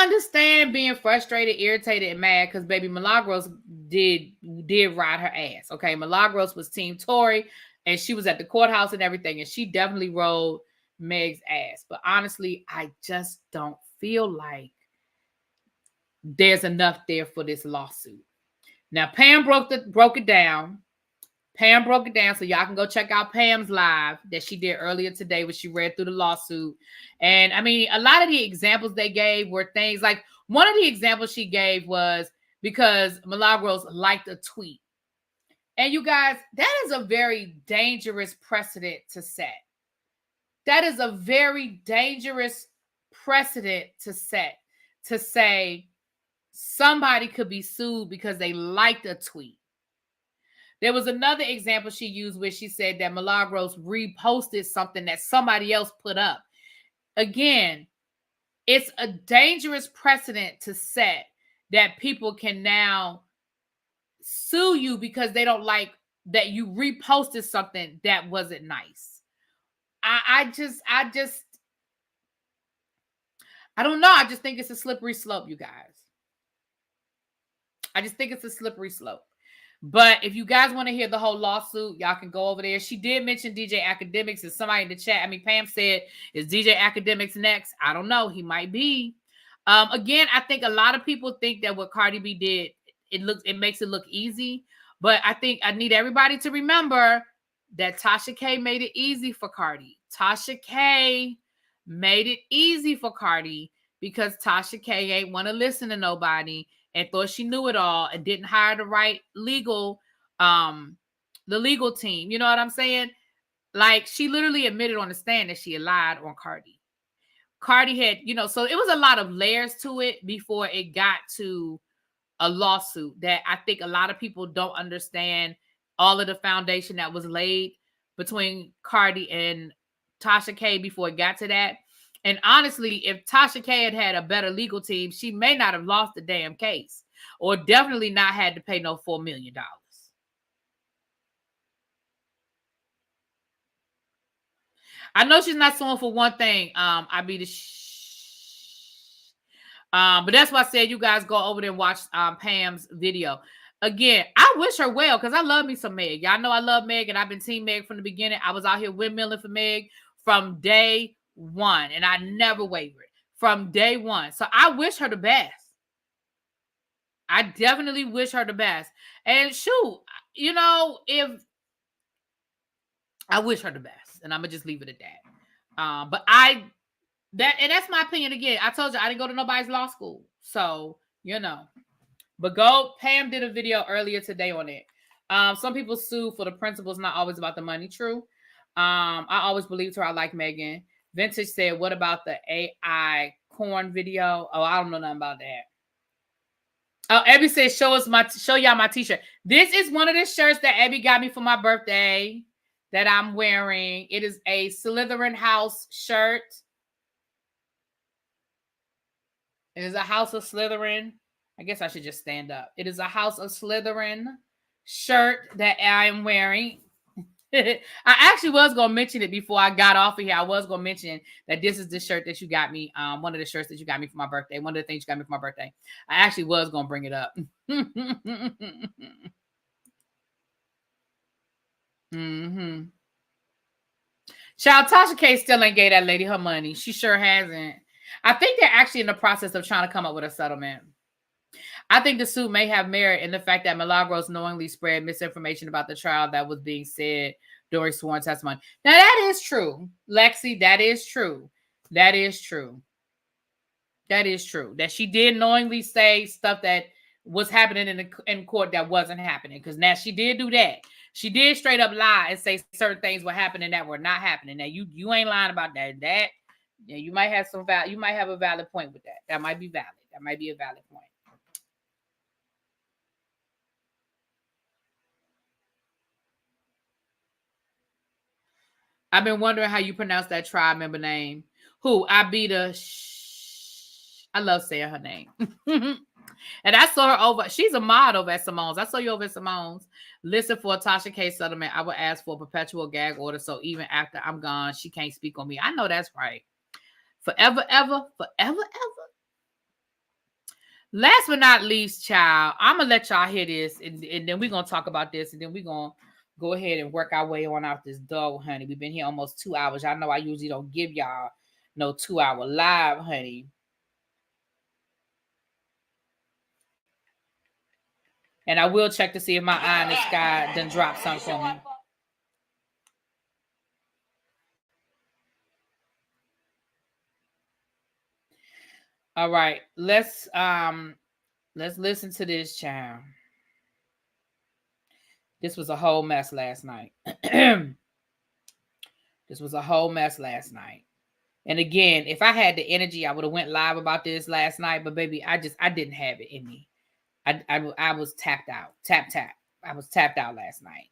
understand being frustrated, irritated, and mad because baby Milagros did ride her ass. Okay, Milagros was Team Tory and she was at the courthouse and everything, and she definitely rode Meg's ass. But honestly, I just don't feel like there's enough there for this lawsuit. Now, Pam broke it down. Pam broke it down, so y'all can go check out Pam's live that she did earlier today when she read through the lawsuit. And I mean, a lot of the examples they gave were things like, one of the examples she gave was because Milagros liked a tweet. And you guys, that is a very dangerous precedent to set. That is a very dangerous precedent to set, to say somebody could be sued because they liked a tweet. There was another example she used where she said that Milagros reposted something that somebody else put up. Again, it's a dangerous precedent to set that people can now sue you because they don't like that you reposted something that wasn't nice. I don't know. I just think it's a slippery slope, you guys. I just think it's a slippery slope. But if you guys want to hear the whole lawsuit, y'all can go over there. She did mention DJ Academics, and somebody in the chat, I mean, Pam said, is DJ Academics next? I don't know. He might be. Again, I think a lot of people think that what Cardi B did, it makes it look easy. But I think I need everybody to remember that Tasha K made it easy for Cardi. Tasha K made it easy for Cardi because Tasha K ain't want to listen to nobody and thought she knew it all and didn't hire the right legal team. You know what I'm saying? Like, she literally admitted on the stand that she had lied on Cardi. Cardi had, so it was a lot of layers to it before it got to a lawsuit that I think a lot of people don't understand all of the foundation that was laid between Cardi and Tasha K before it got to that. And honestly, if Tasha K had a better legal team, she may not have lost the damn case, or definitely not had to pay no $4 million. I know she's not suing for one thing. But that's why I said you guys go over there and watch Pam's video. Again, I wish her well because I love me some Meg. Y'all know I love Meg, and I've been Team Meg from the beginning. I was out here windmilling for Meg from day one, and I never wavered from day one. So I wish her the best. I definitely wish her the best. And shoot, if I wish her the best, and I'm gonna just leave it at that. But that's my opinion. Again, I told you I didn't go to nobody's law school, so But Pam did a video earlier today on it. Some people sue for the principles, not always about the money. True. I always believed her. I like Megan. Vintage said, what about the AI corn video? Oh, I don't know nothing about that. Oh, Abby says, show y'all my t-shirt. This is one of the shirts that Abby got me for my birthday that I'm wearing. It is a Slytherin house shirt. It is a House of Slytherin. I guess I should just stand up. It is a House of Slytherin shirt that I am wearing. I actually was going to mention it before I got off of here. I was going to mention that this is the shirt that you got me. One of the shirts that you got me for my birthday. One of the things you got me for my birthday. I actually was going to bring it up. Child, Tasha K still ain't gave that lady her money. She sure hasn't. I think they're actually in the process of trying to come up with a settlement. I think the suit may have merit in the fact that Milagros knowingly spread misinformation about the trial that was being said during sworn testimony. Now, that is true. Lexi, that is true. That is true. That is true. That she did knowingly say stuff that was happening in court that wasn't happening. Because now she did do that. She did straight up lie and say certain things were happening that were not happening. Now, you ain't lying about that. Yeah, you might have you might have a valid point with that. That might be valid. That might be a valid point. I've been wondering how you pronounce that tribe member name. Who? I love saying her name. And I saw her over. She's a mod over at Simone's. I saw you over at Simone's. Listen, for a Tasha K settlement, I would ask for a perpetual gag order. So even after I'm gone, she can't speak on me. I know that's right. Forever, ever, forever, ever. Last but not least, child, I'm going to let y'all hear this. And then we're going to talk about this. And then we're going go ahead and work our way on out this door, honey. We've been here almost 2 hours. Y'all know I usually don't give y'all no 2-hour live, honey. And I will check to see if my eye in the sky done dropped something for me. All right, let's listen to this, child. This was a whole mess last night. This was a whole mess last night. And again, if I had the energy, I would have went live about this last night. But baby, I didn't have it in me. I was tapped out. Tap. I was tapped out last night.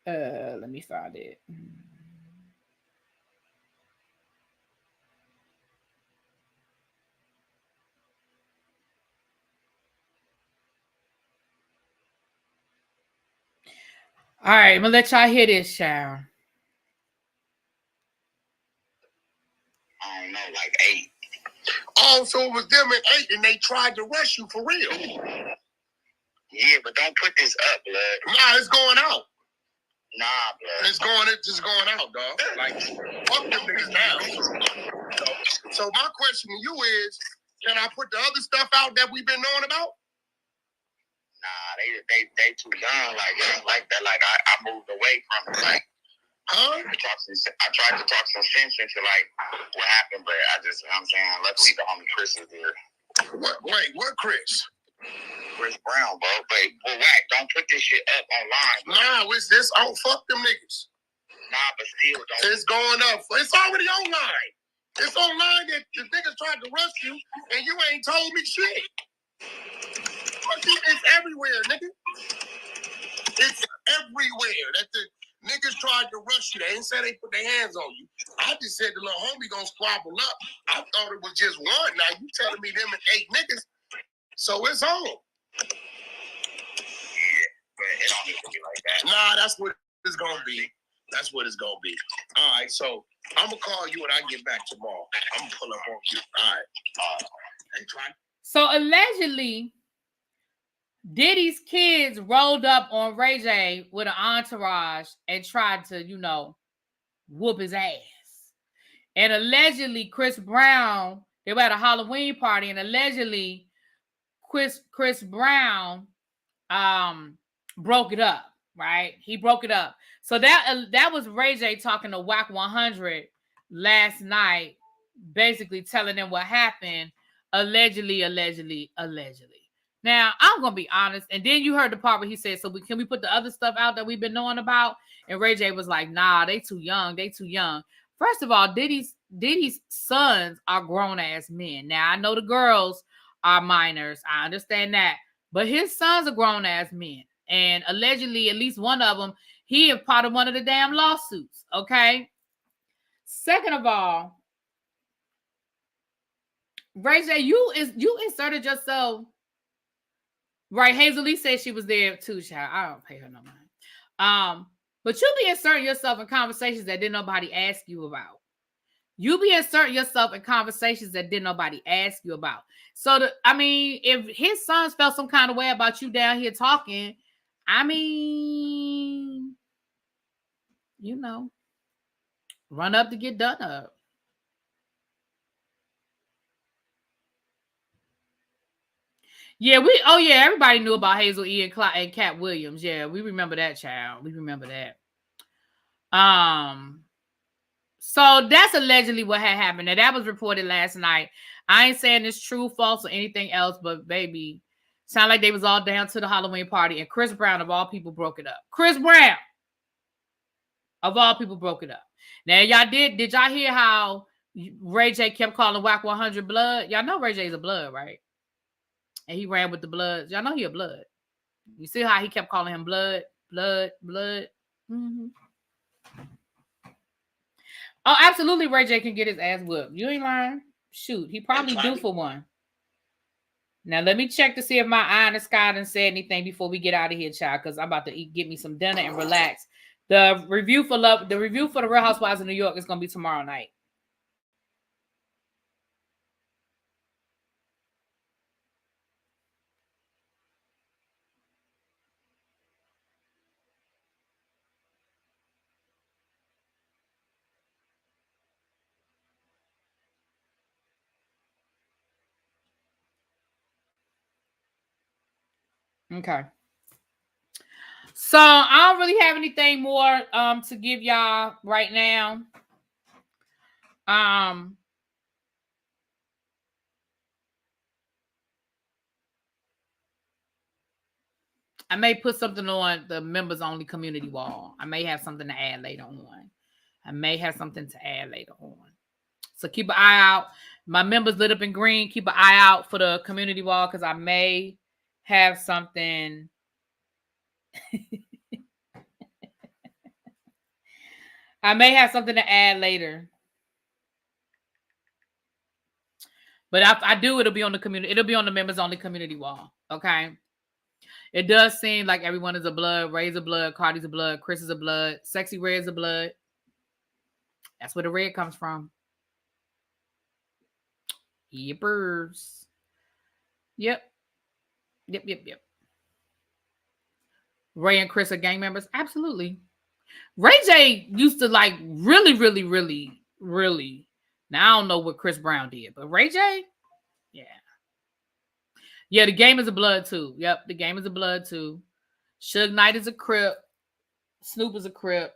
Let me find it. All right, I'm gonna let y'all hear this, child. I don't know, like 8. Oh, so it was them at 8 and they tried to rush you for real. Yeah, but don't put this up, blood. Nah, it's going out. Nah, blood. It's just going out, dog. Like, fuck them niggas now. So my question to you is, can I put the other stuff out that we've been knowing about? Nah, they too young, like that. Like I moved away from it, like. Huh? I tried to talk some sense into like what happened, but I'm saying, luckily the homie Chris is there. What Chris? Chris Brown, bro. But whack, don't put this shit up online, bro. Nah, it's this. Oh, fuck them niggas. Nah, but still, don't. It's going up. It's already online. It's online that the niggas tried to rush you, and you ain't told me shit. It's everywhere, nigga. It's everywhere that the niggas tried to rush you. They ain't say they put their hands on you. I just said the little homie gonna squabble up. I thought it was just one. Now you telling me them and 8 niggas. So it's on. Yeah, but it don't need to be like that. Nah, that's what it's gonna be. That's what it's gonna be. All right, so I'm gonna call you when I get back tomorrow. I'm gonna pull up on you. All right. So allegedly, Diddy's kids rolled up on Ray J with an entourage and tried to, whoop his ass. And allegedly, Chris Brown, they were at a Halloween party, and allegedly, Chris Brown broke it up, right? He broke it up. So that was Ray J talking to Wack 100 last night, basically telling them what happened, allegedly. Now, I'm going to be honest. And then you heard the part where he said, so can we put the other stuff out that we've been knowing about? And Ray J was like, nah, they too young. First of all, Diddy's sons are grown-ass men. Now, I know the girls are minors. I understand that. But his sons are grown-ass men. And allegedly, at least one of them, he is part of one of the damn lawsuits, okay? Second of all, Ray J, you inserted yourself. Right, Hazel Lee said she was there too, child. I don't pay her no mind. But you be inserting yourself in conversations that didn't nobody ask you about. You be inserting yourself in conversations that didn't nobody ask you about. So, if his sons felt some kind of way about you down here talking, run up to get done up. Yeah, everybody knew about Hazel E. and Cat Williams. Yeah, we remember that, child. We remember that. So that's allegedly what had happened. Now, that was reported last night. I ain't saying it's true, false, or anything else, but baby, sound like they was all down to the Halloween party, and Chris Brown, of all people, broke it up. Chris Brown, of all people, broke it up. Now, y'all did y'all hear how Ray J kept calling Wack 100 blood? Y'all know Ray J's a blood, right? And he ran with the blood. Y'all know he a blood. You see how he kept calling him blood? Mm-hmm. Oh, absolutely, Ray J can get his ass whooped. You ain't lying. Shoot, he probably due for one. Now, let me check to see if my eye in the sky done said anything before we get out of here, child, because I'm about to get me some dinner and relax. The review for the Real Housewives of New York is going to be tomorrow night. Okay. So I don't really have anything more to give y'all right now. I may put something on the members only community wall. I may have something to add later on. So keep an eye out. My members lit up in green. Keep an eye out for the community wall because I may have something. I may have something to add later. But if I do, it'll be on the community. It'll be on the members only community wall. Okay. It does seem like everyone is a blood. Ray's a blood. Cardi's a blood. Chris is a blood. Sexy Red is a blood. That's where the red comes from. Yippers. Yep. Ray and Chris are gang members. Absolutely. Ray J used to like really. Now I don't know what Chris Brown did, but Ray J, yeah. Yeah, the game is a blood too. Yep, the game is a blood too. Suge Knight is a Crip. Snoop is a Crip.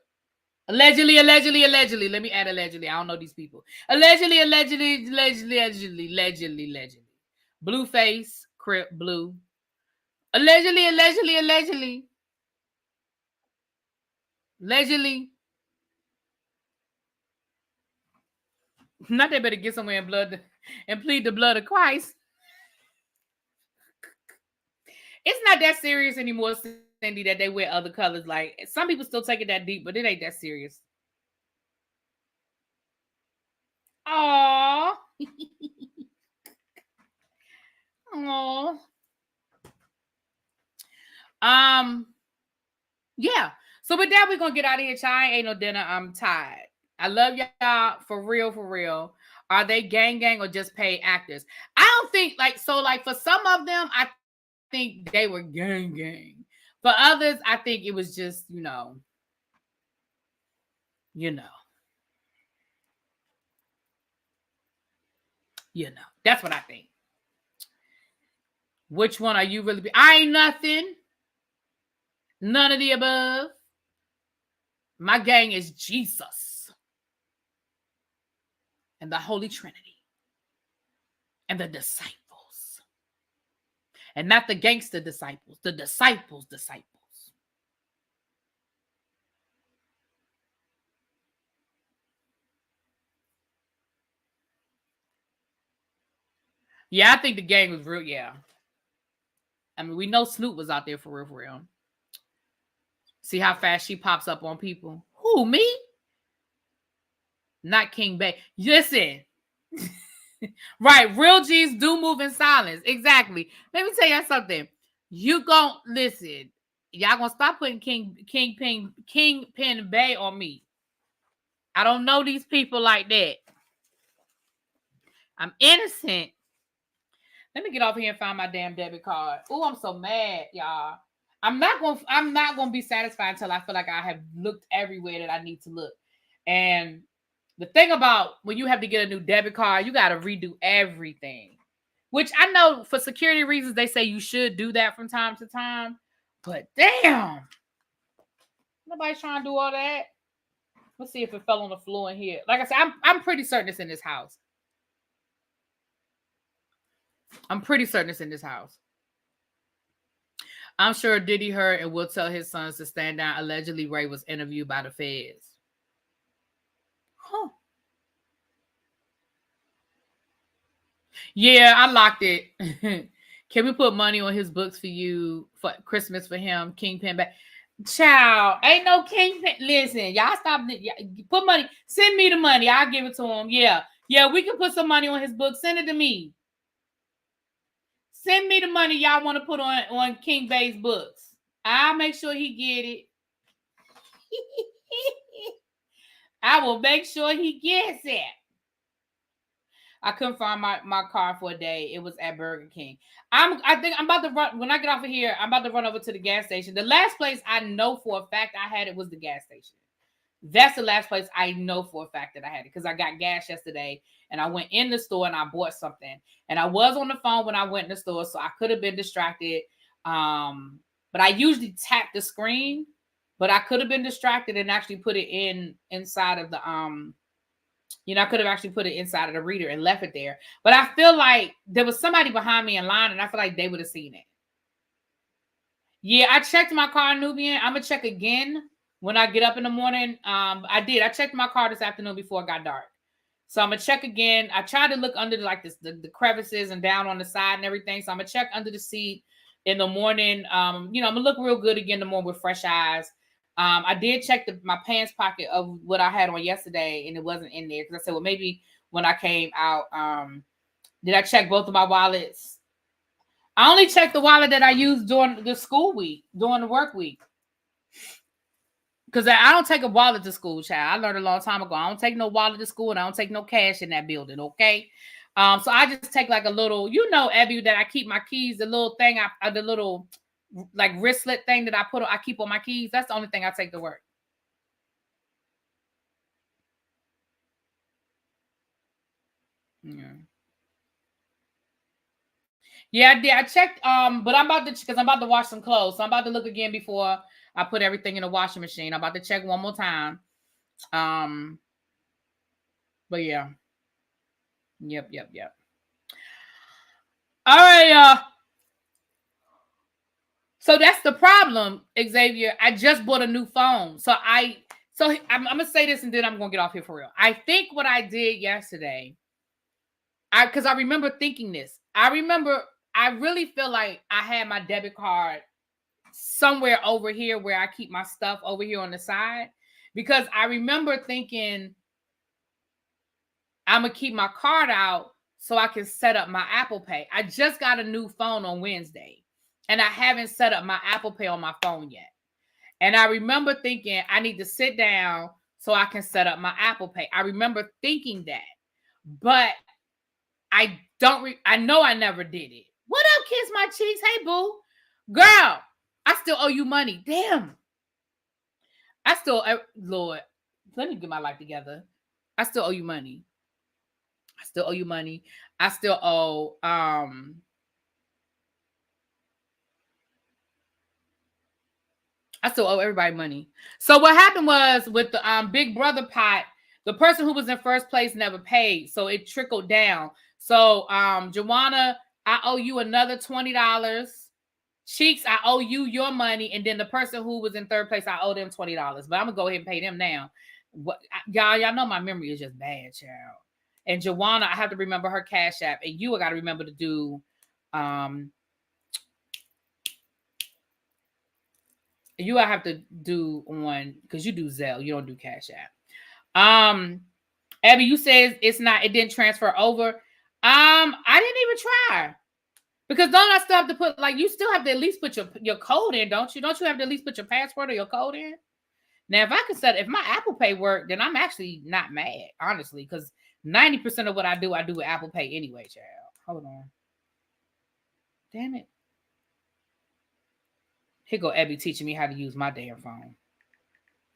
Allegedly. Let me add allegedly. I don't know these people. Allegedly. Blueface, Crip, Blue. Allegedly. Not they better get somewhere in blood and plead the blood of Christ. It's not that serious anymore, Cindy, that they wear other colors. Like, some people still take it that deep, but it ain't that serious. Aww. Aww. Yeah. So with that, we're gonna get out of here, child. Ain't no dinner. I'm tired. I love y'all for real. Are they gang or just paid actors? I don't think like for some of them, I think they were gang. For others, I think it was just, you know. That's what I think. Which one are you really? I ain't nothing. None of the above. My gang is Jesus and the Holy Trinity and the disciples. And not the gangster disciples, the disciples. Yeah, I think the gang was real, yeah. I mean, we know Snoop was out there for real. See how fast she pops up on people? Who, me? Not King Bay. Listen. Right, real G's do move in silence. Exactly. Let me tell y'all something. You gon' listen. Y'all gonna stop putting Kingpin Bay on me. I don't know these people like that. I'm innocent. Let me get off here and find my damn debit card. Oh, I'm so mad, y'all. I'm not gonna be satisfied until I feel like I have looked everywhere that I need to look. And the thing about when you have to get a new debit card, you got to redo everything. Which I know for security reasons, they say you should do that from time to time. But damn. Nobody's trying to do all that. Let's see if it fell on the floor in here. Like I said, I'm pretty certain it's in this house. I'm sure Diddy heard and will tell his sons to stand down. Allegedly, Ray was interviewed by the feds. Huh. Yeah, I locked it. Can we put money on his books for you for Christmas for him? Kingpin back. Child, ain't no Kingpin. Listen, y'all stop. Put money. Send me the money. I'll give it to him. Yeah, we can put some money on his book. Send it to me. Send me the money y'all want to put on King Bay's books. I'll make sure he get it. I will make sure he gets it. I couldn't find my car for a day. It was at Burger King. I think I'm about to run. When I get off of here, I'm about to run over to the gas station. The last place I know for a fact I had it was the gas station. That's the last place I know for a fact that I had it because I got gas yesterday and I went in the store and I bought something. And I was on the phone when I went in the store, so I could have been distracted. But I usually tap the screen, but I could have been distracted and actually put it inside of the I could have actually put it inside of the reader and left it there. But I feel like there was somebody behind me in line, and I feel like they would have seen it. Yeah, I checked my car, Nubian. I'm gonna check again when I get up in the morning. I did. I checked my car this afternoon before it got dark. So I'm gonna check again. I tried to look under the crevices and down on the side and everything. So I'm gonna check under the seat in the morning. I'm gonna look real good again in the morning with fresh eyes. I did check my pants pocket of what I had on yesterday, and it wasn't in there because I said, well, maybe when I came out, did I check both of my wallets? I only checked the wallet that I used during the school week, during the work week. Because I don't take a wallet to school, child. I learned a long time ago. I don't take no wallet to school, and I don't take no cash in that building, okay? So I just take like a little, Abby, that I keep my keys, the little thing, the little like wristlet thing that I keep on my keys. That's the only thing I take to work. Yeah, I did. I checked, but I'm about to wash some clothes. So I'm about to look again before I put everything in the washing machine. I'm about to check one more time. But yeah. Yep. All right, so that's the problem, Xavier. I just bought a new phone. So I'm gonna say this and then I'm gonna get off here for real. I think what I did yesterday, because I remember thinking this. I really feel like I had my debit card somewhere over here where I keep my stuff over here on the side. Because I remember thinking I'm gonna keep my card out so I can set up my Apple Pay. I just got a new phone on Wednesday, and I haven't set up my Apple Pay on my phone yet. And I remember thinking I need to sit down so I can set up my Apple Pay. I remember thinking that, but I know I never did it. What up, Kiss My Cheeks? Hey, boo. Girl, I still owe you money. Damn. Lord, let me get my life together. I still owe you money. I still owe everybody money. So what happened was with the Big Brother pot, the person who was in first place never paid, so it trickled down. So Joanna, I owe you another $20. Cheeks, I owe you your money, and then the person who was in third place, I owe them $20. But I'm gonna go ahead and pay them now. Y'all know my memory is just bad, child. And Joanna, I have to remember her Cash App, and you got to remember to do you have to do on, because you do Zelle, you don't do Cash App. Abby, you said it didn't transfer over. I didn't even try. Because don't I still have to put, like, you still have to at least put your code in, don't you? Don't you have to at least put your password or your code in? Now, if my Apple Pay worked, then I'm actually not mad, honestly, because 90% of what I do with Apple Pay anyway, child. Hold on. Damn it. Here go Abby teaching me how to use my damn phone.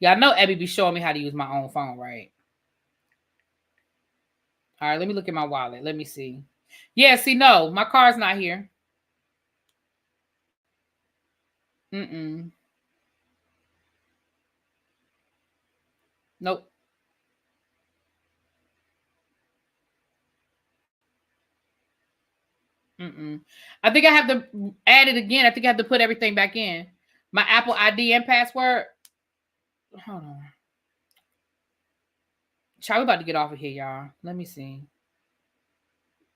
Y'all know Abby be showing me how to use my own phone, right? All right, let me look at my wallet. Let me see. Yeah, see, no, my car's not here. Nope. I think I have to add it again. I think I have to put everything back in. My Apple ID and password. Hold on. Child, we about to get off of here, y'all. Let me see.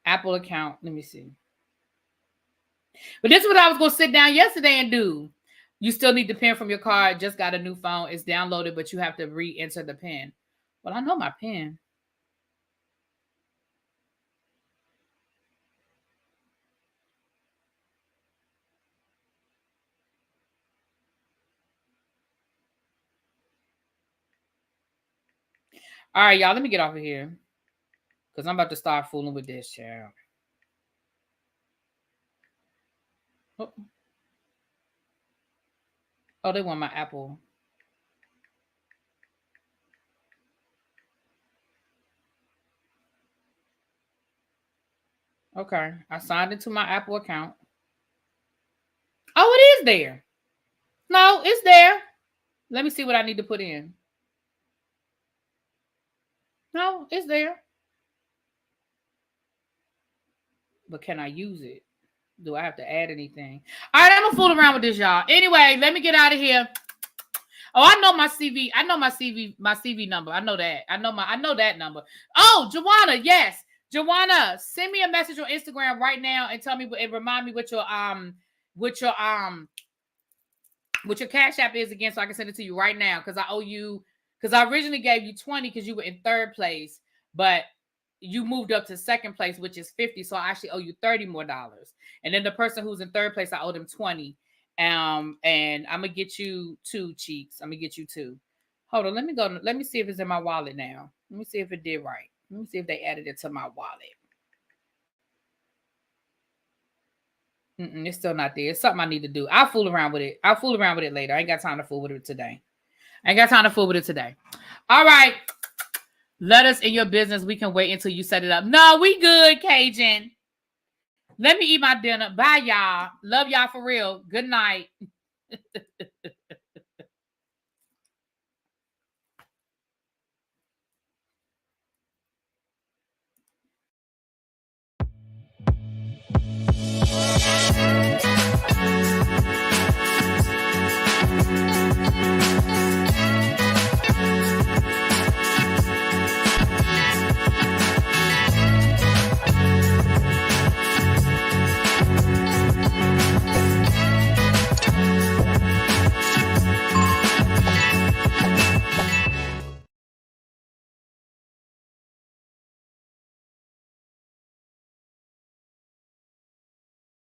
Apple account. Let me see. But this is what I was going to sit down yesterday and do. You still need the PIN from your card. Just got a new phone. It's downloaded, but you have to re-enter the PIN. Well, I know my PIN. All right, y'all. Let me get off of here. Because I'm about to start fooling with this, child. Oh, they want my Apple. Okay. I signed into my Apple account. Oh, it is there. No, it's there. Let me see what I need to put in. No, it's there. But can I use it? Do I have to add anything? All right, I'm gonna fool around with this, y'all. Anyway, let me get out of here. Oh, I know my CV. I know my CV number. I know that. I know that number. Oh, Joanna, yes. Joanna, send me a message on Instagram right now and tell me and remind me what your Cash App is again, so I can send it to you right now. Because I owe you, because I originally gave you 20 because you were in third place, but you moved up to second place, which is 50. So I actually owe you $30 more. And then the person who's in third place, I owe them 20. And I'm gonna get you 2 cheeks. I'm gonna get you 2. Hold on, let me see if it's in my wallet now. Let me see if it did right. Let me see if they added it to my wallet. It's still not there. It's something I need to do. I'll fool around with it. I'll fool around with it later. I ain't got time to fool with it today. All right. Let us in your business. We can wait until you set it up. No, we good, Cajun. Let me eat my dinner. Bye, y'all. Love y'all for real. Good night.